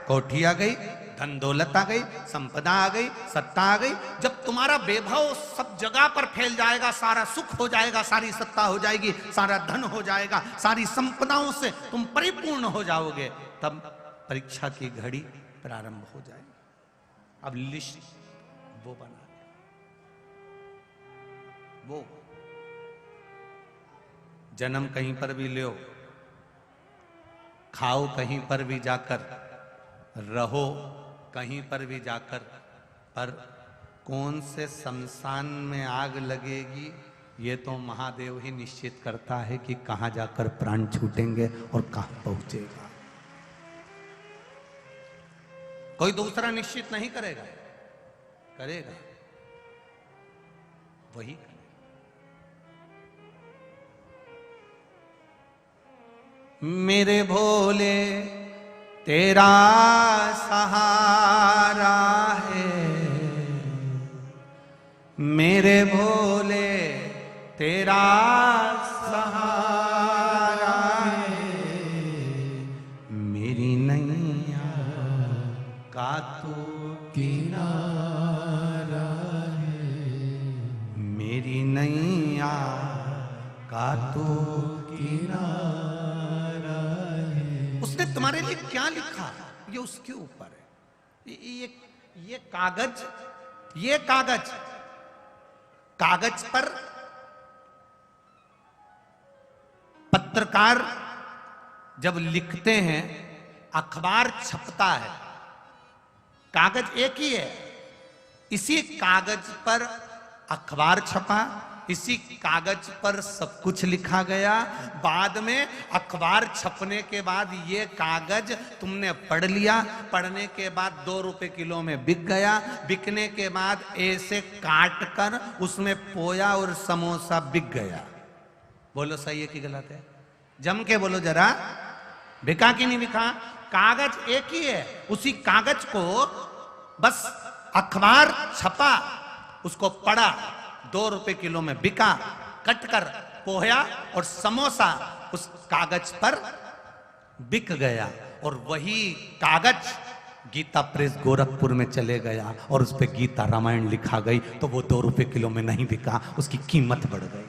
कोठी आ गई, धन दौलत आ गई, संपदा आ गई, सत्ता आ गई। जब तुम्हारा वैभव सब जगह पर फैल जाएगा, सारा सुख हो जाएगा, सारी सत्ता हो जाएगी, सारा धन हो जाएगा, सारी संपदाओं से तुम परिपूर्ण हो जाओगे, तब परीक्षा की घड़ी प्रारंभ हो जाएगी। अब लिस्ट वो बना, वो जन्म कहीं पर भी लो, खाओ कहीं पर भी जाकर, रहो कहीं पर भी जाकर, पर कौन से शमशान में आग लगेगी ये तो महादेव ही निश्चित करता है कि कहां जाकर प्राण छूटेंगे और कहां पहुंचेगा। कोई दूसरा निश्चित नहीं करेगा, करेगा वही करेगा। मेरे भोले तेरा सहारा है, मेरे भोले तेरा सहारा है, मेरी नैया का तू किनारा है, मेरी नैया का तू किनारा है। उसने तुम्हारे लिए क्या लिखा ये उसके ऊपर है। ये कागज, ये कागज, कागज पर पत्रकार जब लिखते हैं, अखबार छपता है, कागज एक ही है, इसी कागज पर अखबार छपा, इसी कागज पर सब कुछ लिखा गया। बाद में अखबार छपने के बाद ये कागज तुमने पढ़ लिया, पढ़ने के बाद 2 रुपए किलो में बिक गया, बिकने के बाद ऐसे काट कर उसमें पोया और समोसा बिक गया। बोलो सही है कि गलत है? जम के बोलो जरा, बिका कि नहीं बिका? कागज एक ही है, उसी कागज को बस अखबार छपा, उसको पढ़ा, 2 रुपए किलो में बिका, कट कर पोया और समोसा उस कागज पर बिक गया। और वही कागज गीता प्रेस गोरखपुर में चले गया और उस पे गीता रामायण लिखा गई, तो वो 2 रुपए किलो में नहीं बिका, उसकी कीमत बढ़ गई।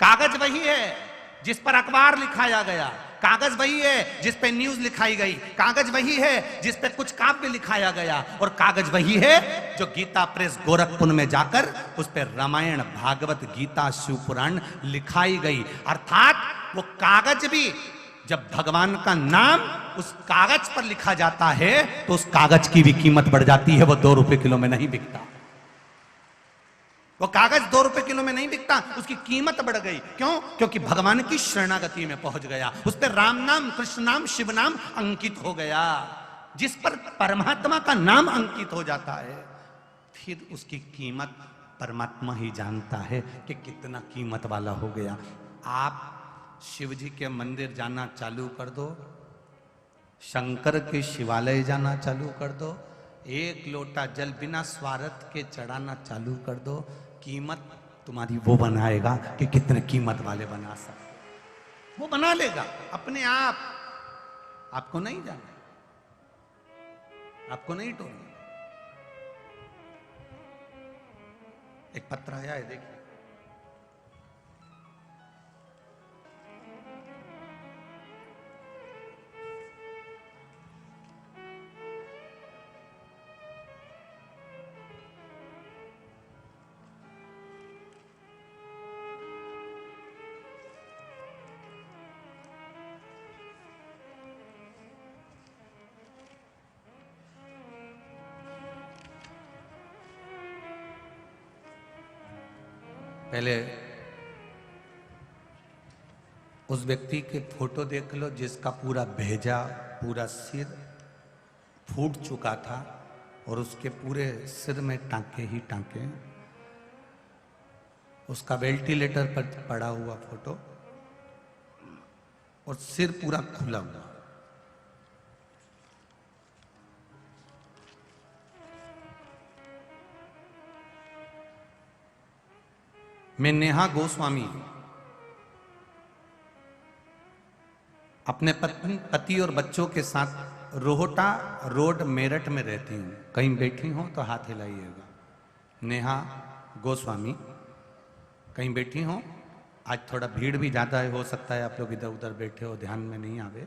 कागज वही है जिस पर अखबार लिखाया गया, कागज वही है जिस पे न्यूज लिखाई गई, कागज वही है जिस पे कुछ काव्य लिखाया गया, और कागज वही है जो गीता प्रेस गोरखपुर में जाकर उस पे रामायण, भागवत, गीता, शिव पुराण लिखाई गई। अर्थात वो कागज भी, जब भगवान का नाम उस कागज पर लिखा जाता है तो उस कागज की भी कीमत बढ़ जाती है, वो 2 रुपए किलो में नहीं बिकता। वो कागज 2 रुपए किलो में नहीं बिकता, उसकी कीमत बढ़ गई। क्यों? क्योंकि भगवान की शरणागति में पहुंच गया, उस पर राम नाम, कृष्ण नाम, शिव नाम अंकित हो गया। जिस पर परमात्मा का नाम अंकित हो जाता है, फिर उसकी कीमत परमात्मा ही जानता है कि कितना कीमत वाला हो गया। आप शिव जी के मंदिर जाना चालू कर दो, शंकर के शिवालय जाना चालू कर दो, 1 लोटा जल बिना स्वार्थ के चढ़ाना चालू कर दो, कीमत तुम्हारी वो बनाएगा कि कितने कीमत वाले बना सकते, वो बना लेगा अपने आप। आपको नहीं जाना, आपको नहीं टोलना। एक पत्र आया है, देखिए। पहले उस व्यक्ति के फोटो देख लो जिसका पूरा भेजा, पूरा सिर फूट चुका था और उसके पूरे सिर में टांके ही टांके, उसका वेंटिलेटर पर पड़ा हुआ फोटो और सिर पूरा खुला हुआ। मैं नेहा गोस्वामी अपने पति और बच्चों के साथ रोहटा रोड मेरठ में रहती हूँ। कहीं बैठी हो तो हाथ हिलाइएगा। नेहा गोस्वामी, कहीं बैठी हो? आज थोड़ा भीड़ भी ज़्यादा है, हो सकता है आप लोग इधर उधर बैठे हो, ध्यान में नहीं आवे,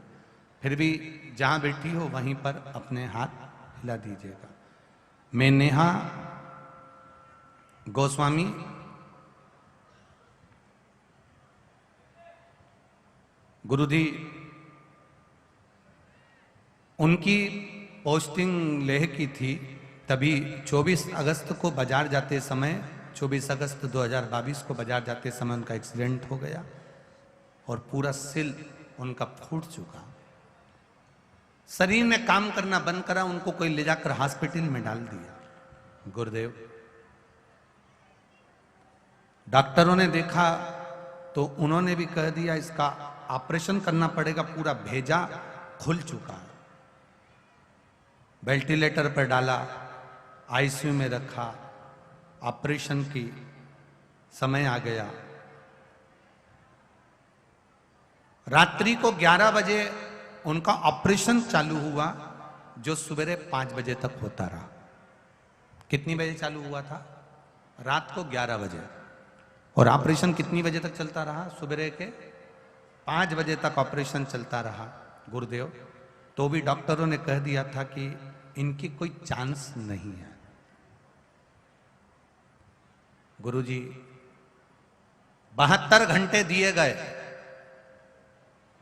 फिर भी जहाँ बैठी हो वहीं पर अपने हाथ हिला दीजिएगा। मैं नेहा गोस्वामी गुरुजी, उनकी पोस्टिंग लेह की थी, तभी 24 अगस्त को बाजार जाते समय, 24 अगस्त 2022 को बाजार जाते समय उनका एक्सीडेंट हो गया और पूरा सिर उनका फूट चुका। शरीर ने काम करना बंद करा, उनको कोई ले जाकर हॉस्पिटल में डाल दिया। गुरुदेव, डॉक्टरों ने देखा तो उन्होंने भी कह दिया इसका ऑपरेशन करना पड़ेगा, पूरा भेजा खुल चुका है। वेंटिलेटर पर डाला, आईसीयू में रखा, ऑपरेशन की समय आ गया। रात्रि को 11 बजे उनका ऑपरेशन चालू हुआ, जो सवेरे 5 बजे तक होता रहा। कितनी बजे चालू हुआ था? रात को 11 बजे। और ऑपरेशन कितनी बजे तक चलता रहा? सवेरे के 5 बजे तक ऑपरेशन चलता रहा। गुरुदेव, तो भी डॉक्टरों ने कह दिया था कि इनकी कोई चांस नहीं है। गुरुजी, 72 घंटे दिए गए,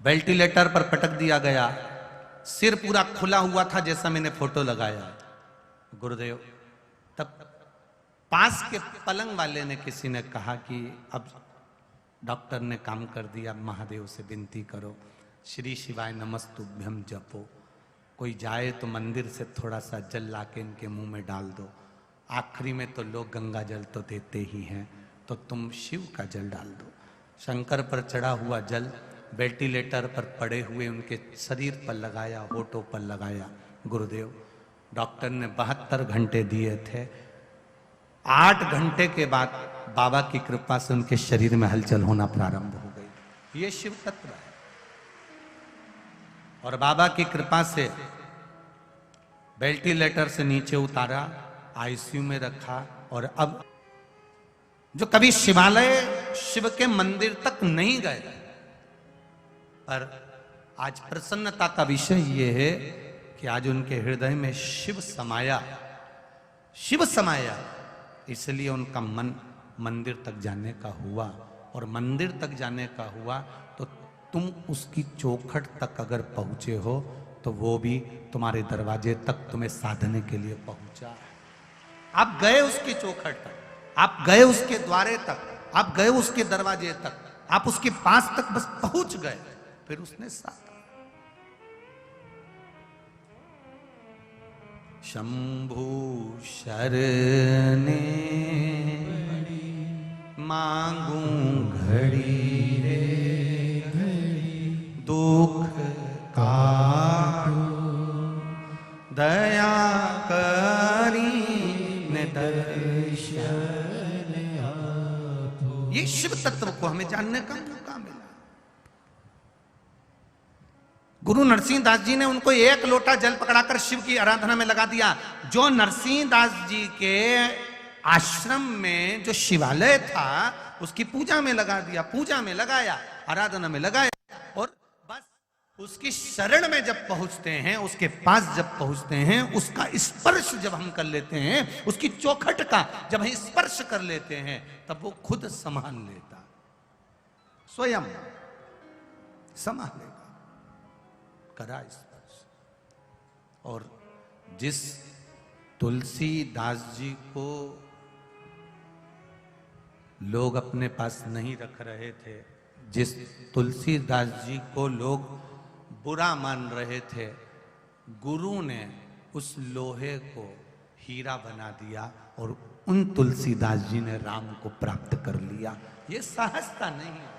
वेंटिलेटर पर पटक दिया गया, सिर पूरा खुला हुआ था जैसा मैंने फोटो लगाया। गुरुदेव, तब पास के पलंग वाले ने, किसी ने कहा कि अब डॉक्टर ने काम कर दिया, महादेव से विनती करो, श्री शिवाय नमस्तुभ्यम जपो, कोई जाए तो मंदिर से थोड़ा सा जल लाके इनके मुंह में डाल दो। आखिरी में तो लोग गंगा जल तो देते ही हैं, तो तुम शिव का जल डाल दो। शंकर पर चढ़ा हुआ जल वेंटिलेटर पर पड़े हुए उनके शरीर पर लगाया, होठों पर लगाया। गुरुदेव, डॉक्टर ने 72 घंटे दिए थे। 8 घंटे के बाद बाबा की कृपा से उनके शरीर में हलचल होना प्रारंभ हो गई। ये शिव तत्व है। और बाबा की कृपा से वेंटिलेटर से नीचे उतारा, आईसीयू में रखा। और अब जो कभी शिवालय, शिव के मंदिर तक नहीं गए, पर आज प्रसन्नता का विषय ये है कि आज उनके हृदय में शिव समाया, शिव समाया, इसलिए उनका मन मंदिर तक जाने का हुआ। और मंदिर तक जाने का हुआ तो तुम उसकी चौखट तक अगर पहुंचे हो तो वो भी तुम्हारे दरवाजे तक तुम्हें साधने के लिए पहुंचा। आप गए उसकी चौखट तक, आप गए उसके द्वारे तक, आप गए उसके दरवाजे तक, आप उसके पास तक बस पहुंच गए, फिर उसने साधा। शंभु शरणे मांगू घड़ी रे दुख काटो, दया करी ने दर्शन आपो। ये शिव तत्व को हमें जानने का मौका मिला। गुरु नरसिंह दास जी ने उनको एक लोटा जल पकड़ाकर शिव की आराधना में लगा दिया। जो नरसिंह दास जी के आश्रम में जो शिवालय था उसकी पूजा में लगा दिया, पूजा में लगाया, आराधना में लगाया। और बस उसकी शरण में जब पहुंचते हैं, उसके पास जब पहुंचते हैं, उसका स्पर्श जब हम कर लेते हैं, उसकी चौखट का जब हम स्पर्श कर लेते हैं, तब वो खुद संभाल लेता, स्वयं संभाल लेगा, करा स्पर्श। और जिस तुलसीदास जी को लोग अपने पास नहीं रख रहे थे, जिस तुलसीदास जी को लोग बुरा मान रहे थे, गुरु ने उस लोहे को हीरा बना दिया और उन तुलसीदास जी ने राम को प्राप्त कर लिया। ये सहजता नहीं है।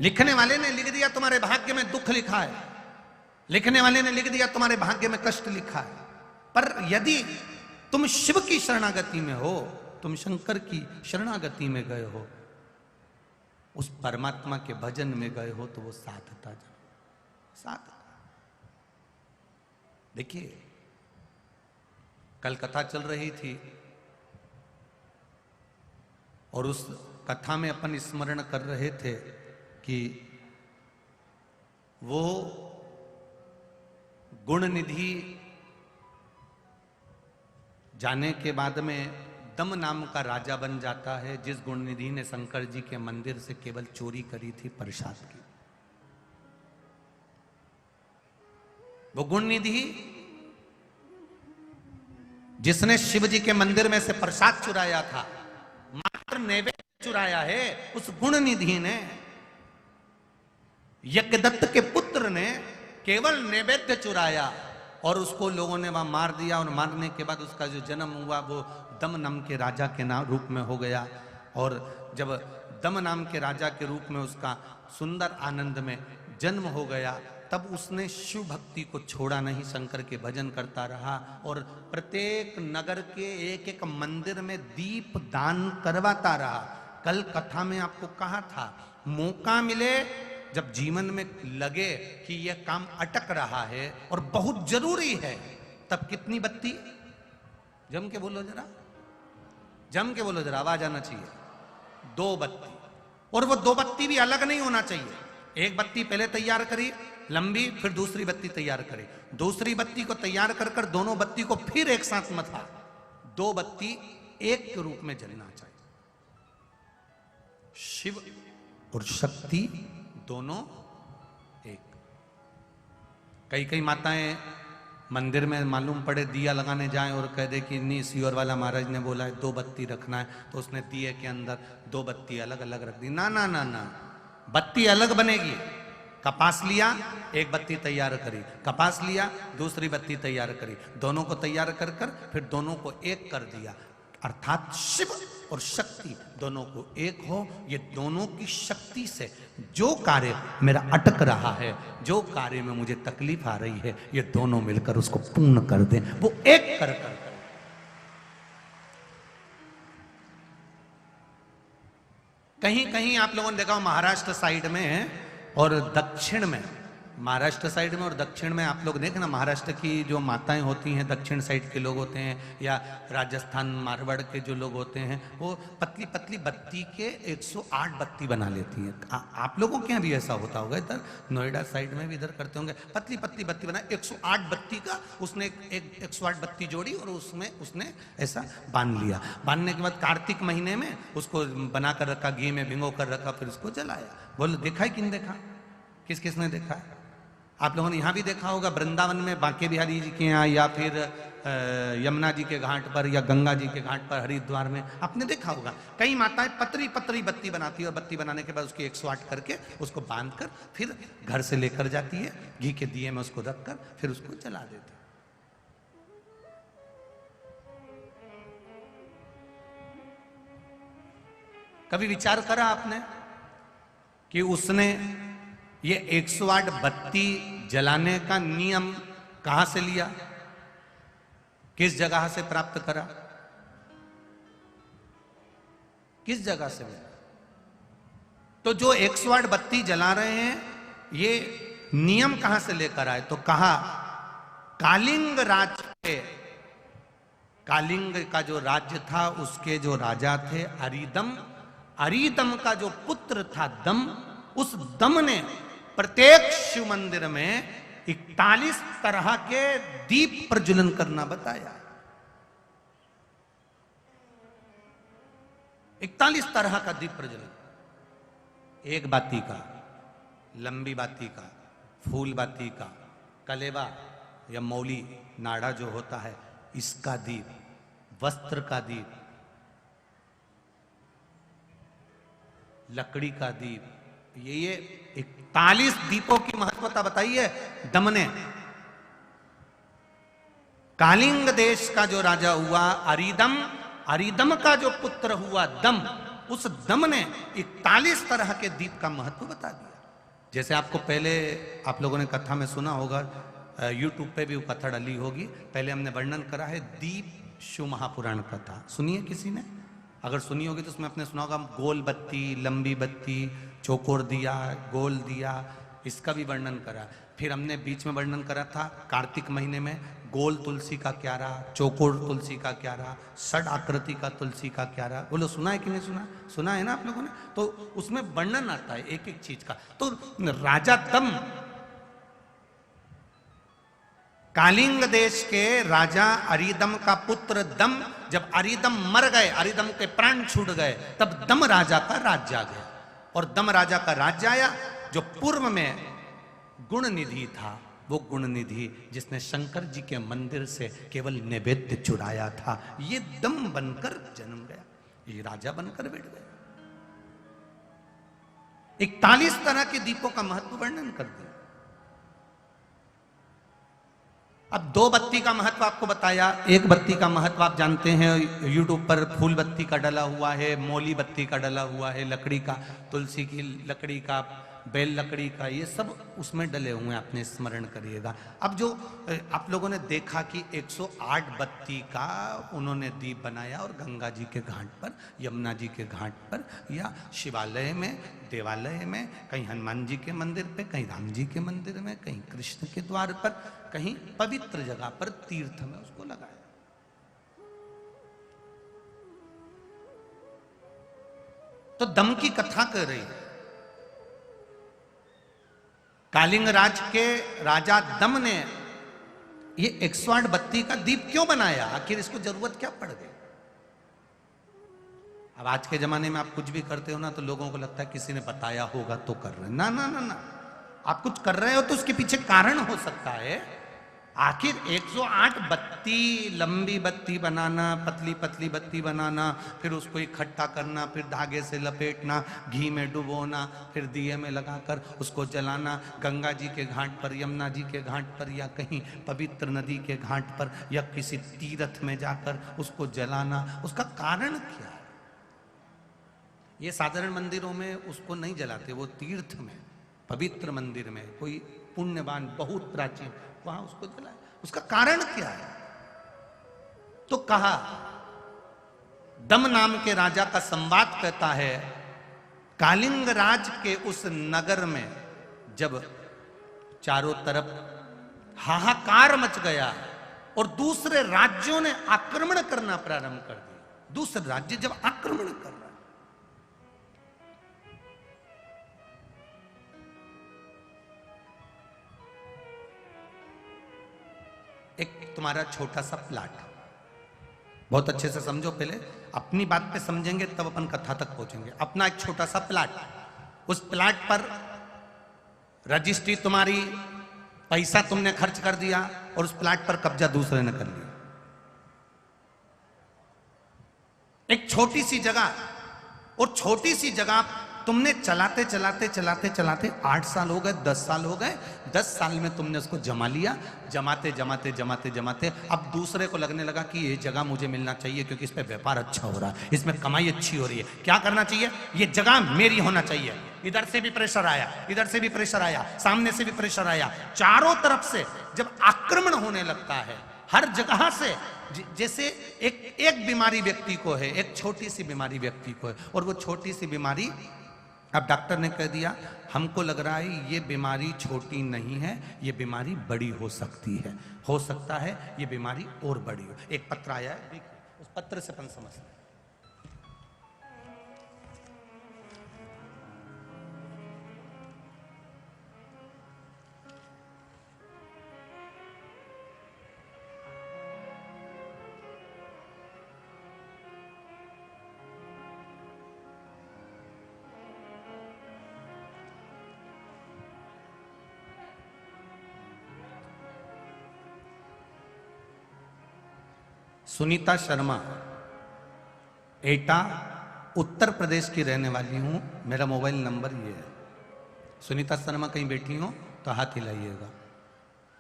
लिखने वाले ने लिख दिया तुम्हारे भाग्य में दुख लिखा है, लिखने वाले ने लिख दिया तुम्हारे भाग्य में कष्ट लिखा है। पर यदि तुम शिव की शरणागति में हो, तुम शंकर की शरणागति में गए हो, उस परमात्मा के भजन में गए हो, तो वो साधता साधता। देखिए, कल कथा चल रही थी और उस कथा में अपन स्मरण कर रहे थे कि वो गुण निधि जाने के बाद में दम नाम का राजा बन जाता है, जिस गुण निधि ने शंकर जी के मंदिर से केवल चोरी करी थी प्रसाद की। वो गुण निधि जिसने शिव जी के मंदिर में से प्रसाद चुराया था, मात्र नैवेद्य चुराया है, उस गुण निधि ने, यज्ञदत्त के पुत्र ने केवल नैवेद्य चुराया और उसको लोगों ने वहां मार दिया। और मारने के बाद उसका जो जन्म हुआ वो दम नाम के राजा के नाम रूप में हो गया। और जब दम नाम के राजा के रूप में उसका सुंदर आनंद में जन्म हो गया, तब उसने शिव भक्ति को छोड़ा नहीं, शंकर के भजन करता रहा और प्रत्येक नगर के एक एक मंदिर में दीप दान करवाता रहा। कल कथा में आपको कहा था, मौका मिले, जब जीवन में लगे कि यह काम अटक रहा है और बहुत जरूरी है, तब कितनी बत्ती, जम के बोलो जरा, जम के बोलो जरा, आवाज आना चाहिए, 2 बत्ती। और वो 2 बत्ती भी अलग नहीं होना चाहिए। एक बत्ती पहले तैयार करी लंबी, फिर दूसरी बत्ती तैयार करी, दूसरी बत्ती को तैयार कर कर दोनों बत्ती को फिर एक साथ मथा, 2 बत्ती एक के रूप में जलना चाहिए। शिव और शक्ति दोनों एक। कई कई माताएं मंदिर में मालूम पड़े दिया लगाने जाएं और कह दे कि नहीं, सियोर वाला महाराज ने बोला है 2 बत्ती रखना है, तो उसने दिए के अंदर 2 बत्ती अलग अलग रख दी। ना ना ना ना, बत्ती अलग बनेगी। कपास लिया, एक बत्ती तैयार करी, कपास लिया, दूसरी बत्ती तैयार करी, दोनों को तैयार कर कर फिर दोनों को एक कर दिया। अर्थात शिव और शक्ति दोनों को एक हो। ये दोनों की शक्ति से जो कार्य मेरा अटक रहा है, जो कार्य में मुझे तकलीफ आ रही है, ये दोनों मिलकर उसको पूर्ण कर दें, वो एक कर कर। कहीं कहीं आप लोगों ने देखा महाराष्ट्र साइड में और दक्षिण में महाराष्ट्र साइड में और दक्षिण में आप लोग देखना, महाराष्ट्र की जो माताएं होती हैं, दक्षिण साइड के लोग होते हैं, या राजस्थान मारवाड़ के जो लोग होते हैं, वो पतली पतली बत्ती के 108 बत्ती बना लेती हैं। आप लोगों के यहाँ भी ऐसा होता होगा, इधर नोएडा साइड में भी इधर करते होंगे, पतली पतली बत्ती बना 108 बत्ती का उसने एक 108 बत्ती जोड़ी और उसमें उसने ऐसा बांध लिया। बांधने के बाद कार्तिक महीने में उसको बना कर रखा, घी में भिगो कर रखा, फिर उसको जलाया। बोलो देखा है कि नहीं देखा? किस किसने देखा है? आप लोगों ने यहाँ भी देखा होगा, वृंदावन में बांके बिहारी जी के यहाँ, या फिर यमुना जी के घाट पर, या गंगा जी के घाट पर, हरिद्वार में आपने देखा होगा। कई माताएं पतरी पतरी बत्ती बनाती है और बत्ती बनाने के बाद उसकी 108 करके उसको बांध कर फिर घर से लेकर जाती है, घी के दिए में उसको रखकर फिर उसको जला देती है। कभी विचार करा आपने कि उसने ये 108 बत्ती जलाने का नियम कहां से लिया, किस जगह से प्राप्त करा, किस जगह से मिला? तो जो 108 बत्ती जला रहे हैं ये नियम कहां से लेकर आए? तो कहा कालिंग राज के, कालिंग का जो राज्य था उसके जो राजा थे अरिदम, अरिदम का जो पुत्र था दम, उस दम ने प्रत्येक शिव मंदिर में 41 तरह के दीप प्रज्वलन करना बताया। 41 तरह का दीप प्रज्वलन, एक बाती का, लंबी बाती का, फूल बाती का, कलेवा या मौली नाड़ा जो होता है इसका दीप, वस्त्र का दीप, लकड़ी का दीप, ये 41 दीपों की महत्वता बताई है दम ने। कालिंग देश का जो राजा हुआ अरिदम, अरिदम का जो पुत्र हुआ दम, उस दम ने 41 तरह के दीप का महत्व बता दिया। जैसे आपको पहले आप लोगों ने कथा में सुना होगा, यूट्यूब पे भी वो कथा डली होगी, पहले हमने वर्णन करा है दीप शिव महापुराण कथा, सुनिए किसी ने? अगर सुनी होगी तो उसमें आपने सुना होगा गोल बत्ती, लंबी बत्ती, चौकोर दिया, गोल दिया, इसका भी वर्णन करा। फिर हमने बीच में वर्णन करा था कार्तिक महीने में गोल तुलसी का क्यारा, चौकोर तुलसी का क्यारा, षड आकृति का तुलसी का क्यारा। बोलो सुना है कि नहीं सुना? सुना है ना आप लोगों ने? तो उसमें वर्णन आता है एक एक चीज का। तो राजा दम, कालिंग देश के राजा अरिदम का पुत्र दम, जब अरिदम मर गए, अरिदम के प्राण छूट गए, तब दम राजा का राज्य आ गया। और दम राजा का राज्य आया जो पूर्व में गुण निधि था, वो गुण निधि जिसने शंकर जी के मंदिर से केवल नैवेद्य चुराया था, ये दम बनकर जन्म गया, ये राजा बनकर बैठ गया। 41 तरह के दीपों का महत्व वर्णन कर दिया। अब 2 बत्ती का महत्व आपको बताया, 1 बत्ती का महत्व आप जानते हैं, यूट्यूब पर फूल बत्ती का डला हुआ है, मौली बत्ती का डला हुआ है, लकड़ी का, तुलसी की लकड़ी का, बेल लकड़ी का, ये सब उसमें डले हुए हैं, आपने स्मरण करिएगा। अब जो आप लोगों ने देखा कि 108 बत्ती का उन्होंने दीप बनाया और गंगा जी के घाट पर, यमुना जी के घाट पर, या शिवालय में, देवालय में, कहीं हनुमान जी के मंदिर पे, कहीं राम जी के मंदिर में, कहीं कृष्ण के द्वार पर, कहीं पवित्र जगह पर, तीर्थ में उसको लगाया। तो दम की कथा कर रही है। कालिंग राज के राजा दम ने ये 108 बत्ती का दीप क्यों बनाया? आखिर इसको जरूरत क्या पड़ गई? अब आज के जमाने में आप कुछ भी करते हो ना तो लोगों को लगता है किसी ने बताया होगा तो कर रहे हैं। ना ना ना ना, आप कुछ कर रहे हो तो उसके पीछे कारण हो सकता है। आखिर 108 बत्ती, लंबी बत्ती बनाना, पतली पतली बत्ती बनाना, फिर उसको इकट्ठा करना, फिर धागे से लपेटना, घी में डुबोना, फिर दिए में लगाकर उसको जलाना, गंगा जी के घाट पर, यमुना जी के घाट पर, या कहीं पवित्र नदी के घाट पर, या किसी तीर्थ में जाकर उसको जलाना, उसका कारण क्या है? ये साधारण मंदिरों में उसको नहीं जलाते, वो तीर्थ में, पवित्र मंदिर में, कोई पुण्यवान बहुत प्राचीन, वहां उसको जलाए। उसका कारण क्या है? तो कहा दम नाम के राजा का संवाद कहता है, कालिंग राज के उस नगर में जब चारों तरफ हाहाकार मच गया और दूसरे राज्यों ने आक्रमण करना प्रारंभ कर दिया। दूसरे राज्य जब आक्रमण कर रहा है, एक तुम्हारा छोटा सा प्लाट, बहुत अच्छे से समझो, पहले अपनी बात पे समझेंगे तब अपन कथा तक पहुंचेंगे। अपना एक छोटा सा प्लाट, उस प्लाट पर रजिस्ट्री तुम्हारी, पैसा तुमने खर्च कर दिया और उस प्लाट पर कब्जा दूसरे ने कर लिया। एक छोटी सी जगह, और छोटी सी जगह तुमने चलाते चलाते चलाते चलाते 8 साल हो गए, 10 साल हो गए, 10 साल में तुमने उसको जमा लिया। जमाते जमाते जमाते जमाते अब दूसरे को लगने लगा कि ये जगह मुझे मिलना चाहिए क्योंकि इस पे व्यापार अच्छा हो रहा है, इसमें कमाई अच्छी हो रही है। क्या करना चाहिए? ये जगह मेरी होना चाहिए। इधर से भी प्रेशर आया, इधर से भी प्रेशर आया, सामने से भी प्रेशर आया। चारों तरफ से जब आक्रमण होने लगता है, हर जगह से, जैसे एक बीमारी व्यक्ति को है, एक छोटी सी बीमारी व्यक्ति को है, और वो छोटी सी बीमारी, अब डॉक्टर ने कह दिया हमको लग रहा है ये बीमारी छोटी नहीं है, ये बीमारी बड़ी हो सकती है, हो सकता है ये बीमारी और बड़ी हो। एक पत्र आया है, देखिए, उस पत्र से अपन समझते हैं। सुनीता शर्मा, एटा, उत्तर प्रदेश की रहने वाली हूं, मेरा मोबाइल नंबर ये है। सुनीता शर्मा कहीं बैठी हो तो हाथ हिलाइएगा,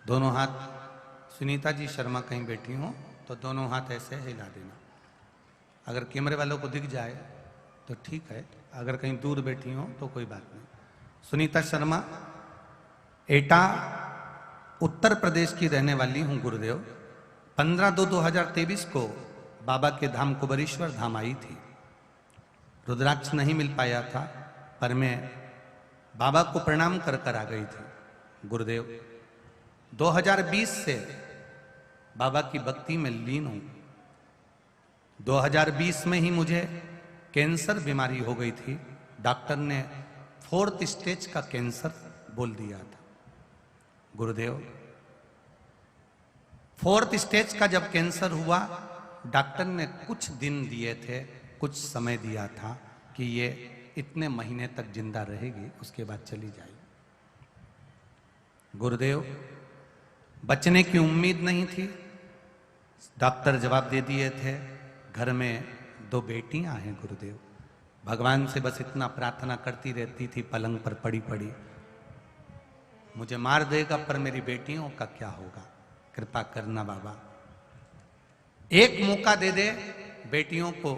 दोनों हाथ। सुनीता जी शर्मा कहीं बैठी हो तो दोनों हाथ ऐसे हिला देना। अगर कैमरे वालों को दिख जाए तो ठीक है, अगर कहीं दूर बैठी हो तो कोई बात नहीं। सुनीता शर्मा, एटा, उत्तर प्रदेश की रहने वाली हूं गुरुदेव। 15/2/2023 को बाबा के धाम कुबेरेश्वर धाम आई थी। रुद्राक्ष नहीं मिल पाया था, पर मैं बाबा को प्रणाम कर कर आ गई थी। गुरुदेव, 2020 से बाबा की भक्ति में लीन हूं। 2020 में ही मुझे कैंसर बीमारी हो गई थी। डॉक्टर ने 4th स्टेज का कैंसर बोल दिया था। गुरुदेव, 4th स्टेज का जब कैंसर हुआ, डॉक्टर ने कुछ दिन दिए थे, कुछ समय दिया था कि ये इतने महीने तक जिंदा रहेगी, उसके बाद चली जाएगी। गुरुदेव, बचने की उम्मीद नहीं थी। डॉक्टर जवाब दे दिए थे, घर में 2 बेटियां हैं गुरुदेव। भगवान से बस इतना प्रार्थना करती रहती थी पलंग पर पड़ी पड़ी, मुझे मार देगा पर मेरी बेटियों का क्या होगा, कृपा करना बाबा, एक मौका दे दे, बेटियों को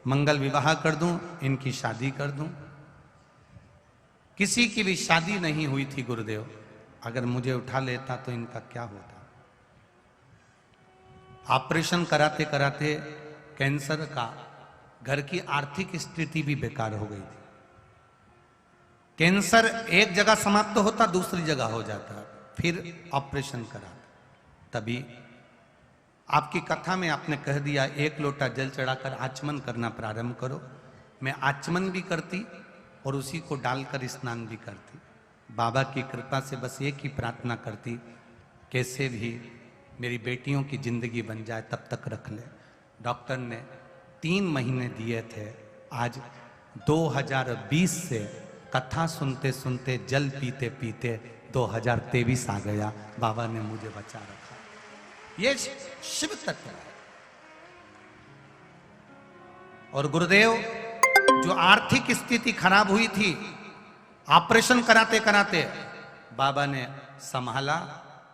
मंगल विवाह कर दूं, इनकी शादी कर दूं। किसी की भी शादी नहीं हुई थी गुरुदेव, अगर मुझे उठा लेता तो इनका क्या होता। ऑपरेशन कराते कराते कैंसर का, घर की आर्थिक स्थिति भी बेकार हो गई थी। कैंसर एक जगह समाप्त होता, दूसरी जगह हो जाता, फिर ऑपरेशन करा। तभी आपकी कथा में आपने कह दिया 1 लोटा जल चढ़ाकर आचमन करना प्रारंभ करो। मैं आचमन भी करती और उसी को डालकर स्नान भी करती। बाबा की कृपा से बस एक ही प्रार्थना करती, कैसे भी मेरी बेटियों की जिंदगी बन जाए, तब तक रख ले। डॉक्टर ने 3 महीने दिए थे। आज 2020 से कथा सुनते सुनते, जल पीते पीते 2023 आ गया। बाबा ने मुझे बचा रखा। ये शिव तत्व है। और गुरुदेव, जो आर्थिक स्थिति खराब हुई थी, ऑपरेशन कराते कराते बाबा ने संभाला।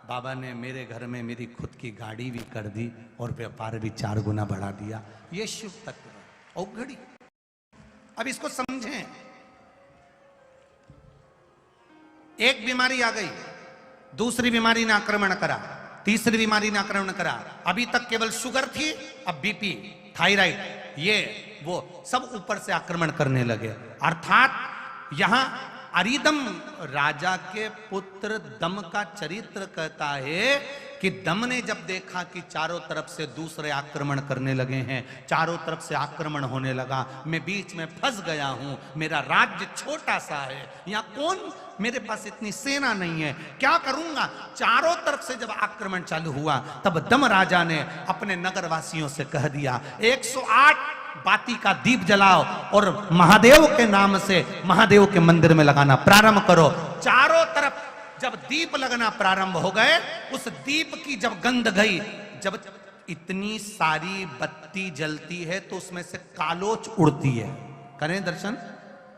बाबा ने मेरे घर में मेरी खुद की गाड़ी भी कर दी और व्यापार भी 4 गुना बढ़ा दिया। ये शिव तत्व है। औघड़ी, अब इसको समझें। एक बीमारी आ गई, दूसरी बीमारी ने आक्रमण करा, तीसरी बीमारी ने आक्रमण करा। अभी तक केवल शुगर थी, अब बीपी, थायराइड, ये वो सब ऊपर से आक्रमण करने लगे। अर्थात यहां अरिदम राजा के पुत्र दम का चरित्र कहता है कि दम ने जब देखा कि चारों तरफ से दूसरे आक्रमण करने लगे हैं, चारों तरफ से आक्रमण होने लगा, मैं बीच में फंस गया हूं, मेरा राज्य छोटा सा है, यहां कौन, मेरे पास इतनी सेना नहीं है, क्या करूंगा। चारों तरफ से जब आक्रमण चालू हुआ तब दम राजा ने अपने नगरवासियों से कह दिया 108 बाती का दीप जलाओ और महादेव के नाम से महादेव के मंदिर में लगाना प्रारंभ करो। चारों तरफ जब दीप लगना प्रारंभ हो गए, उस दीप की जब गंध गई, जब इतनी सारी बत्ती जलती है तो उसमें से कालोच उड़ती है। करें दर्शन,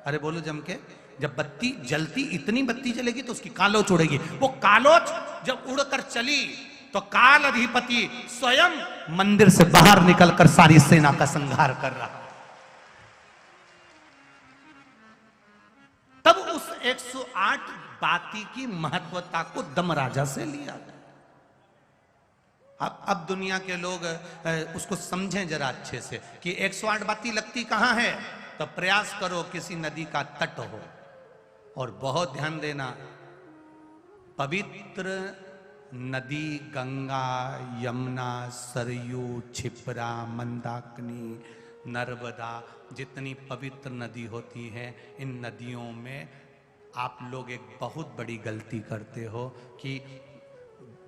अरे बोलो जम के, जब बत्ती जलती, इतनी बत्ती जलेगी तो उसकी कालोच उड़ेगी। वो कालोच जब उड़कर चली तो काल अधिपति स्वयं मंदिर से बाहर निकलकर सारी सेना का संहार कर रहा। तब उस 108 बाती की महत्वता को दम राजा से लिया गया। अब दुनिया के लोग उसको समझें जरा अच्छे से कि 108 बाती लगती कहां है, तो प्रयास करो किसी नदी का तट हो, और बहुत ध्यान देना, पवित्र नदी गंगा, यमुना, सरयू, क्षिप्रा, मंदाकिनी, नर्मदा, जितनी पवित्र नदी होती हैं, इन नदियों में आप लोग एक बहुत बड़ी गलती करते हो कि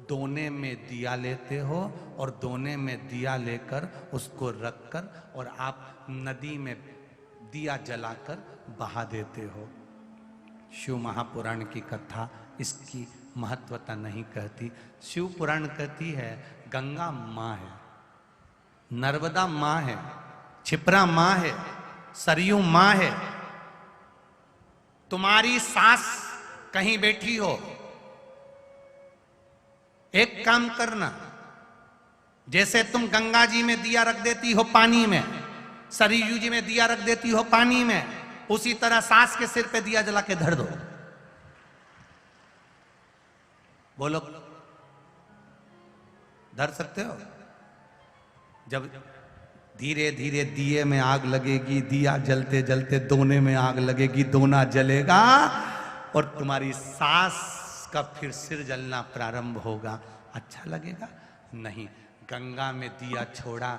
दोने में दिया लेते हो और दोने में दिया लेकर उसको रखकर और आप नदी में दिया जलाकर बहा देते हो। शिव महापुराण की कथा इसकी महत्वता नहीं कहती। शिव पुराण कहती है गंगा माँ है, नर्मदा माँ है, क्षिप्रा माँ है, सरयू माँ है। तुम्हारी सास कहीं बैठी हो, एक काम करना, जैसे तुम गंगा जी में दिया रख देती हो पानी में, सरयू जी में दिया रख देती हो पानी में, उसी तरह सास के सिर पे दिया जला के धर दो। बोलो, धर सकते हो? जब धीरे धीरे दिए में आग लगेगी, दिया जलते जलते दोने में आग लगेगी, दोना जलेगा और तुम्हारी सास का फिर सिर जलना प्रारंभ होगा। अच्छा लगेगा? नहीं। गंगा में दिया छोड़ा,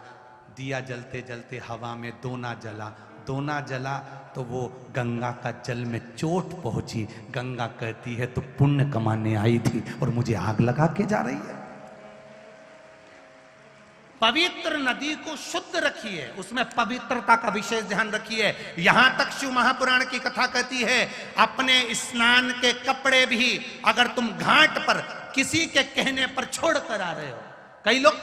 दिया जलते जलते हवा में दोना जला, दोना जला तो वो गंगा का जल में चोट पहुंची। गंगा कहती है तो पुण्य कमाने आई थी और मुझे आग लगा के जा रही है। पवित्र नदी को शुद्ध रखिए, उसमें पवित्रता का विशेष ध्यान रखिए। यहां तक शिव महापुराण की कथा कहती है अपने स्नान के कपड़े भी अगर तुम घाट पर किसी के कहने पर छोड़ कर आ रहे हो, कई लोग,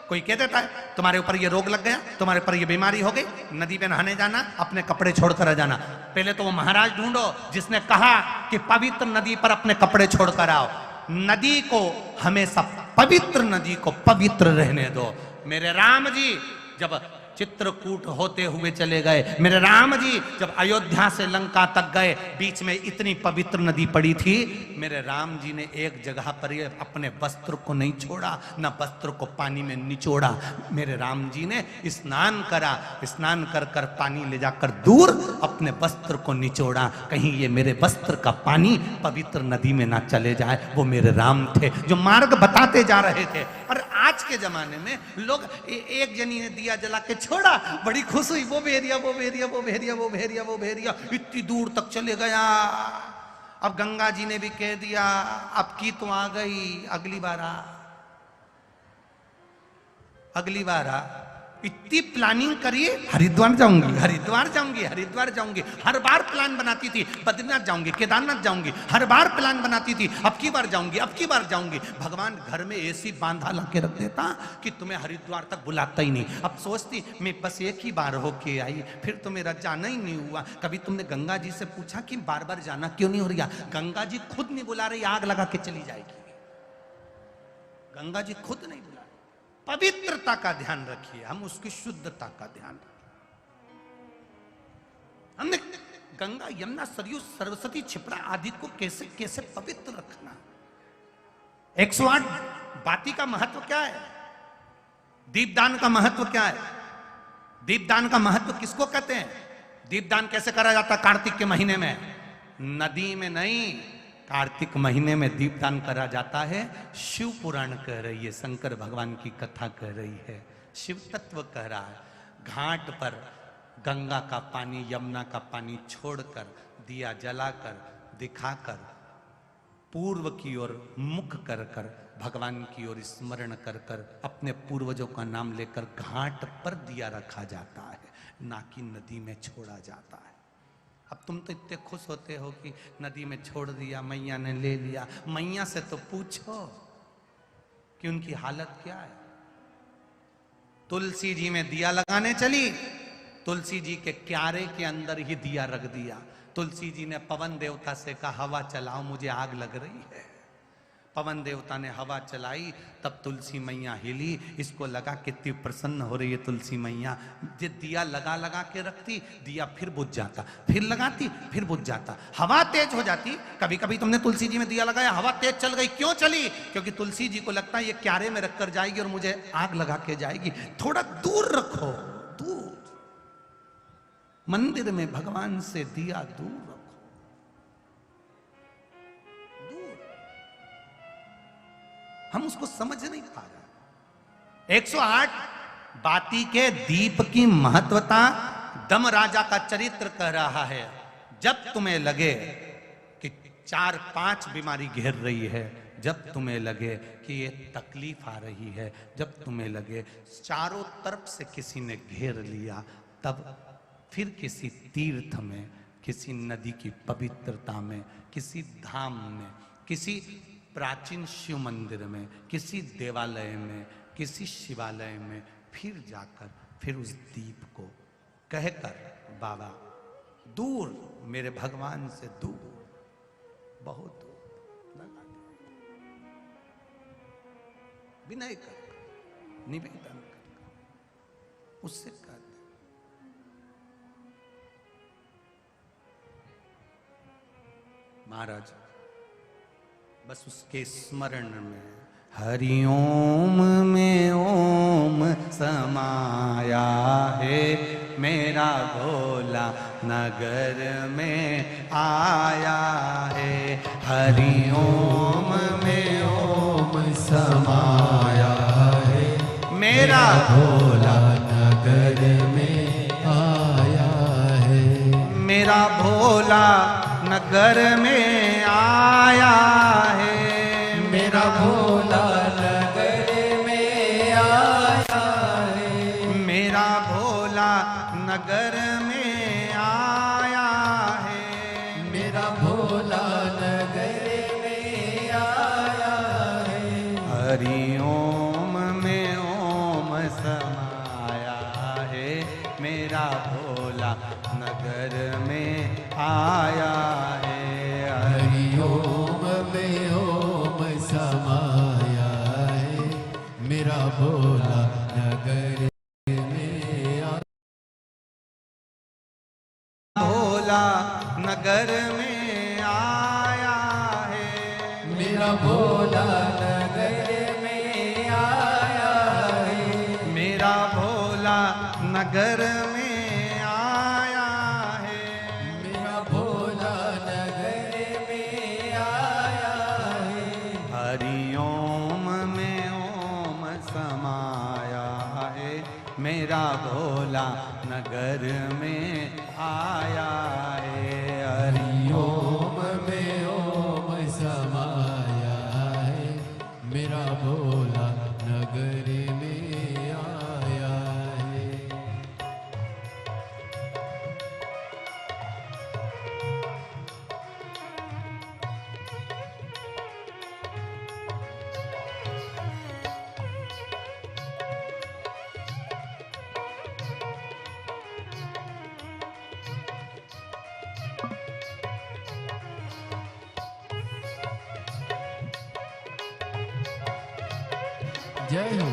कोई कह देता है तुम्हारे ऊपर ये रोग लग गया, तुम्हारे ऊपर ये बीमारी हो गई, नदी पे नहाने जाना, अपने कपड़े छोड़कर आ जाना। पहले तो वो महाराज ढूंढो जिसने कहा कि पवित्र नदी पर अपने कपड़े छोड़कर आओ। नदी को हमेशा, पवित्र नदी को पवित्र रहने दो। मेरे राम जी जब चित्रकूट होते हुए चले गए, मेरे राम जी जब अयोध्या से लंका तक गए, बीच में इतनी पवित्र नदी पड़ी थी, मेरे राम जी ने एक जगह पर ये अपने वस्त्र को नहीं छोड़ा, न वस्त्र को पानी में निचोड़ा। मेरे राम जी ने स्नान करा, स्नान कर कर पानी ले जाकर दूर अपने वस्त्र को निचोड़ा, कहीं ये मेरे वस्त्र का पानी पवित्र नदी में ना चले जाए। वो मेरे राम थे जो मार्ग बताते जा रहे थे। और आज के जमाने में लोग, एक जनी ने दिया जला के छोड़ा, बड़ी खुश हुई, वो भेरिया वो भेरिया वो भेरिया वो भेरिया वो भेरिया इतनी दूर तक चले गया। अब गंगा जी ने भी कह दिया अब की तो आ गई, अगली बार आ, अगली बार आ। इतनी प्लानिंग करिए, हरिद्वार जाऊंगी, हरिद्वार जाऊंगी, हरिद्वार जाऊंगी, हर बार प्लान बनाती थी, बद्रीनाथ जाऊंगी, केदारनाथ जाऊंगी, हर बार प्लान बनाती थी, अब की बार जाऊंगी, अब की बार जाऊंगी। भगवान घर में ऐसी बांधा ला के रख देता कि तुम्हें हरिद्वार तक बुलाता ही नहीं। अब सोचती मैं बस एक ही बार होके आई, फिर तो मेरा जाना ही नहीं हुआ। कभी तुमने गंगा जी से पूछा कि बार बार जाना क्यों नहीं हो रहा? गंगा जी खुद नहीं बुला रही, आग लगा के चली जाएगी। गंगा जी खुद नहीं बुला। पवित्रता का ध्यान रखिए, हम उसकी शुद्धता का ध्यान रखिए। हमने गंगा, यमुना, सरयू, सरस्वती, क्षिप्रा आदि को कैसे कैसे पवित्र रखना। 108 बाती का महत्व क्या है? दीपदान का महत्व क्या है? दीपदान का महत्व किसको कहते हैं? दीपदान कैसे करा जाता? कार्तिक के महीने में नदी में नहीं, कार्तिक महीने में दीपदान करा जाता है। शिव पुराण कह रही है, शंकर भगवान की कथा कह रही है, शिव तत्व कह रहा है। घाट पर गंगा का पानी, यमुना का पानी छोड़कर, दिया जलाकर, दिखाकर, पूर्व की ओर मुख कर कर, भगवान की ओर स्मरण कर कर, अपने पूर्वजों का नाम लेकर घाट पर दिया रखा जाता है, ना कि नदी में छोड़ा जाता है। अब तुम तो इतने खुश होते हो कि नदी में छोड़ दिया, मैया ने ले लिया। मैया से तो पूछो कि उनकी हालत क्या है। तुलसी जी में दिया लगाने चली, तुलसी जी के क्यारे के अंदर ही दिया रख दिया। तुलसी जी ने पवन देवता से कहा, हवा चलाओ, मुझे आग लग रही है। पवन देवता ने हवा चलाई, तब तुलसी मैया हिली। इसको लगा कितनी प्रसन्न हो रही है तुलसी मैया। जो दिया लगा लगा के रखती, दिया फिर बुझ जाता, फिर लगाती, फिर बुझ जाता, हवा तेज हो जाती। कभी कभी तुमने तुलसी जी में दिया लगाया, हवा तेज चल गई, क्यों चली? क्योंकि तुलसी जी को लगता है ये क्यारे में रखकर जाएगी और मुझे आग लगा के जाएगी। थोड़ा दूर रखो, दूर। मंदिर में भगवान से दिया दूर रखो, दूर। हम उसको समझ नहीं पा रहे। 108 बाती के दीप की महत्वता दम राजा का चरित्र कह रहा है। जब तुम्हें लगे कि 4-5 बीमारी घेर रही है, जब तुम्हें लगे कि ये तकलीफ आ रही है, जब तुम्हें लगे चारों तरफ से किसी ने घेर लिया, तब फिर किसी तीर्थ में, किसी नदी की पवित्रता में, किसी धाम में, किसी प्राचीन शिव मंदिर में, किसी देवालय में, किसी शिवालय में फिर जाकर, फिर उस दीप को कहकर, बाबा दूर, मेरे भगवान से दूर, बहुत दूर लगा दिया। विनय कर, निवेदन कर, उससे कर। महाराज बस उसके स्मरण में हरिओम में ओम समाया है, मेरा भोला नगर में आया है। हरिओम में ओम समाया है, मेरा भोला नगर में आया है। मेरा भोला नगर में आया है, मेरा भोला नगर में आया है। मेरा भोला नगर में आया है, मेरा भोला नगर में आया है। हरिओम में ओम समाया है, मेरा भोला नगर में आया है। हरिओम में ओम समाया है, मेरा भोला नगर में आया। भोला नगर में आया है, मेरा भोला नगर में आया है। मेरा भोला नगर में मेरा भोला नगर में आया है। हरिओम में ओम समाया है, मेरा भोला नगर में आया है। जय हो।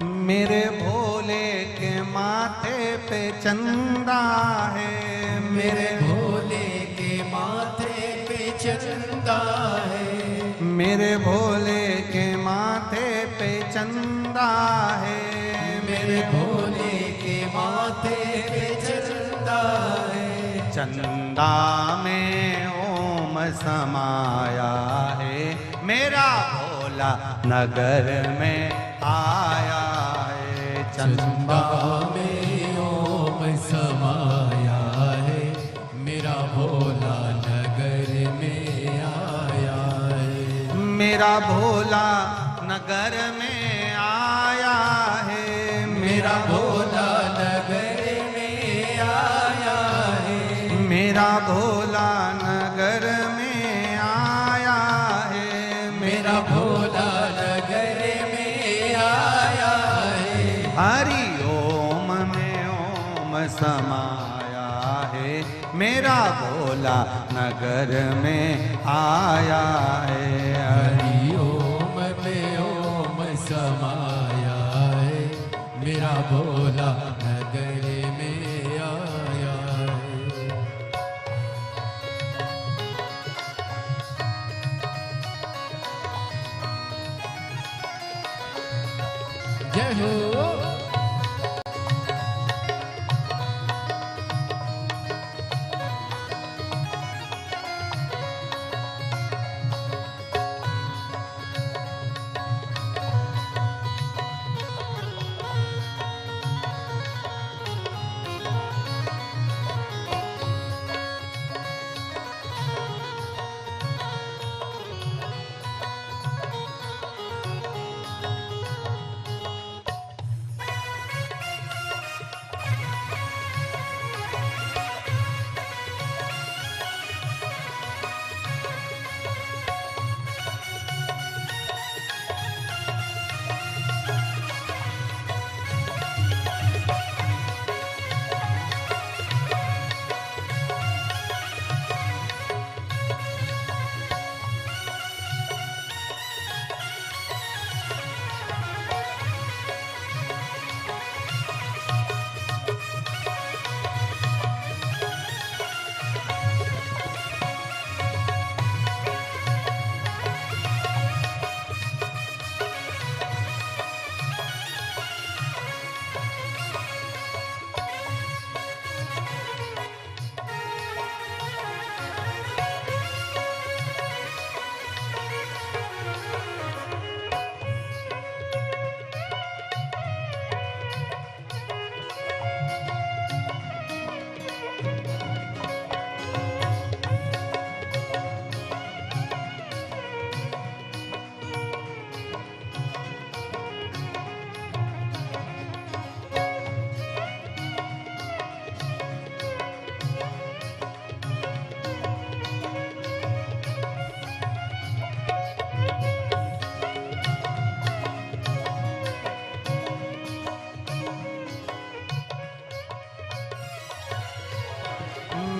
मेरे भोले के माथे पे चंदा है, मेरे भोले के माथे पे चंदा है, मेरे भोले के माथे पे चंदा है, मेरे भोले के माथे पे चंदा है। चंदा में ओम समाया है, मेरा भोला नगर में आया है। चंदा में ओम समाया है, मेरा भोला नगर में आया है। मेरा भोला नगर में आया है, मेरा भोला नगर में आया है, मेरा भोला नगर में आया है, मेरा भोला नगर में आया है। हरि ओम में ओम समाया है, मेरा भोला नगर में आया है। हरि ओम में ओम समाया है, मेरा भोला नगर में आया है। जय हो।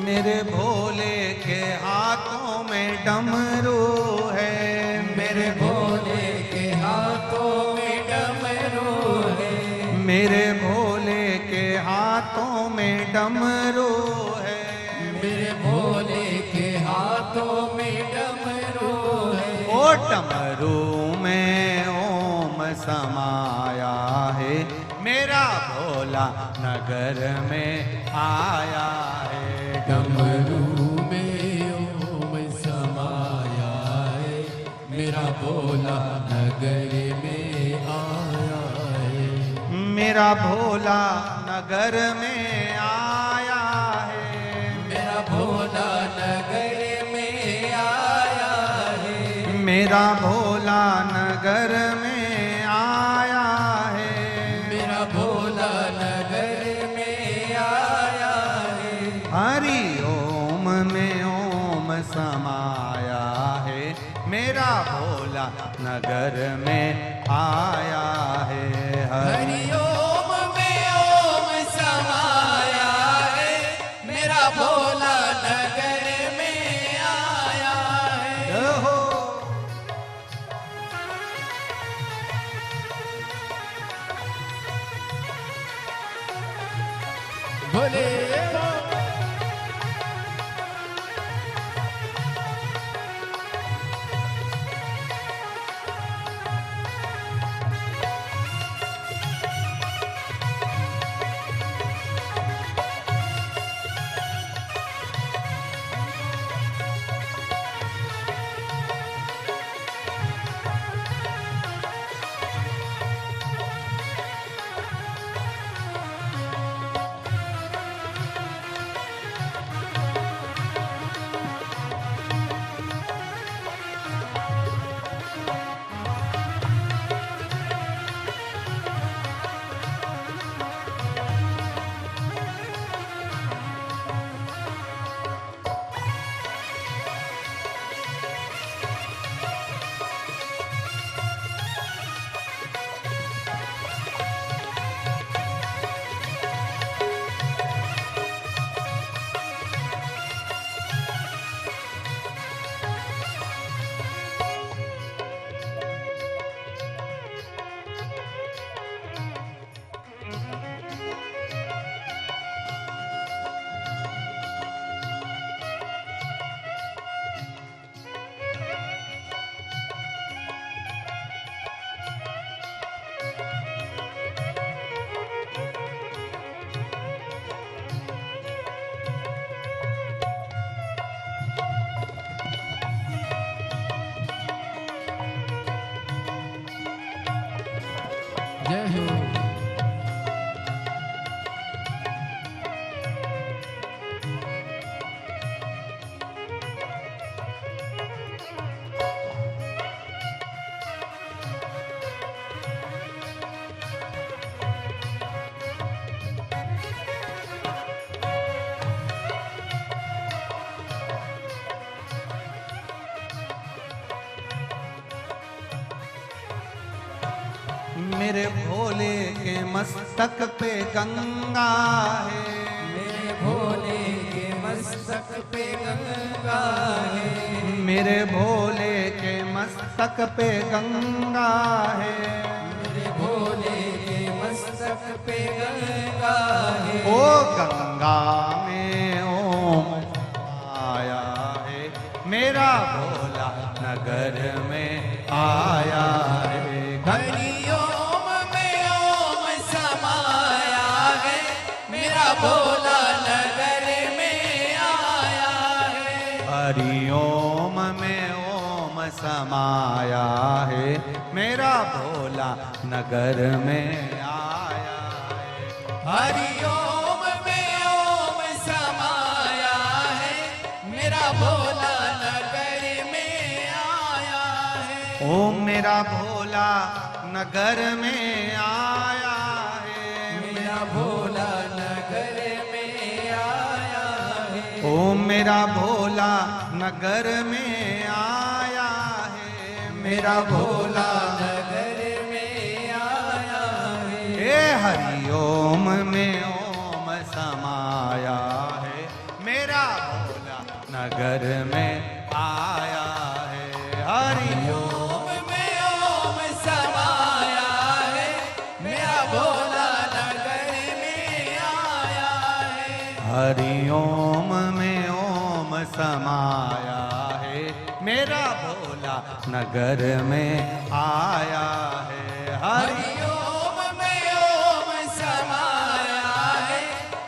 मेरे भोले के हाथों में डमरू है, मेरे भोले के हाथों में डमरू है, मेरे भोले के हाथों में डमरू है, मेरे भोले के हाथों में डमरू है। ओ डमरू में ओम समाया है, मेरा भोला नगर में आया है। डमरू में ओम समाया है, मेरा भोला नगर में आया है। मेरा भोला नगर में आया है, मेरा भोला नगर में आया है, मेरा भोला नगर में आया है। मेरा भोला नगर में आया है। हरि ओम में ओम समाया है, मेरा भोला नगर में आया है। हरि ओम में ओम समाया है, मेरा भोला नगर में आया है। जय हो। जय हो। मेरे भोले के मस्तक पे गंगा है, मेरे भोले के मस्तक पे गंगा है, मेरे भोले के मस्तक पे गंगा है, मेरे भोले के मस्तक पे गंगा है। ओ गंगा में ओम आया है, मेरा भोला नगर में आया है। हरिओम में ओम समाया है, मेरा भोला नगर में आया है। हरिओम में ओम समाया है, मेरा भोला नगर में आया है। हरिओम में ओम समाया है, मेरा भोला नगर में आया है। ओम मेरा भोला नगर में आया है, मेरा भोला नगर में आया है। ओम मेरा भोला नगर में आया है, मेरा भोला नगर में आया है। हे हरि ओम में ओम समाया है, मेरा भोला नगर में आया है। हरि ओम ओम में ओम समाया है, मेरा भोला नगर में आया है। हरि ओम में ओम समाया है, मेरा भोला नगर में आया है। हरि हरिओम में ओम समाया है,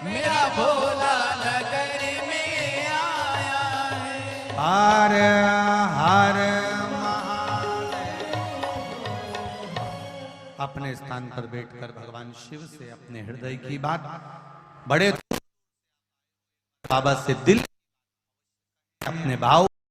मेरा भोला नगर में आया है। हर हर महादेव। अपने स्थान पर बैठकर भगवान शिव से अपने हृदय की बात बड़े बाबा से दिल अपने भाव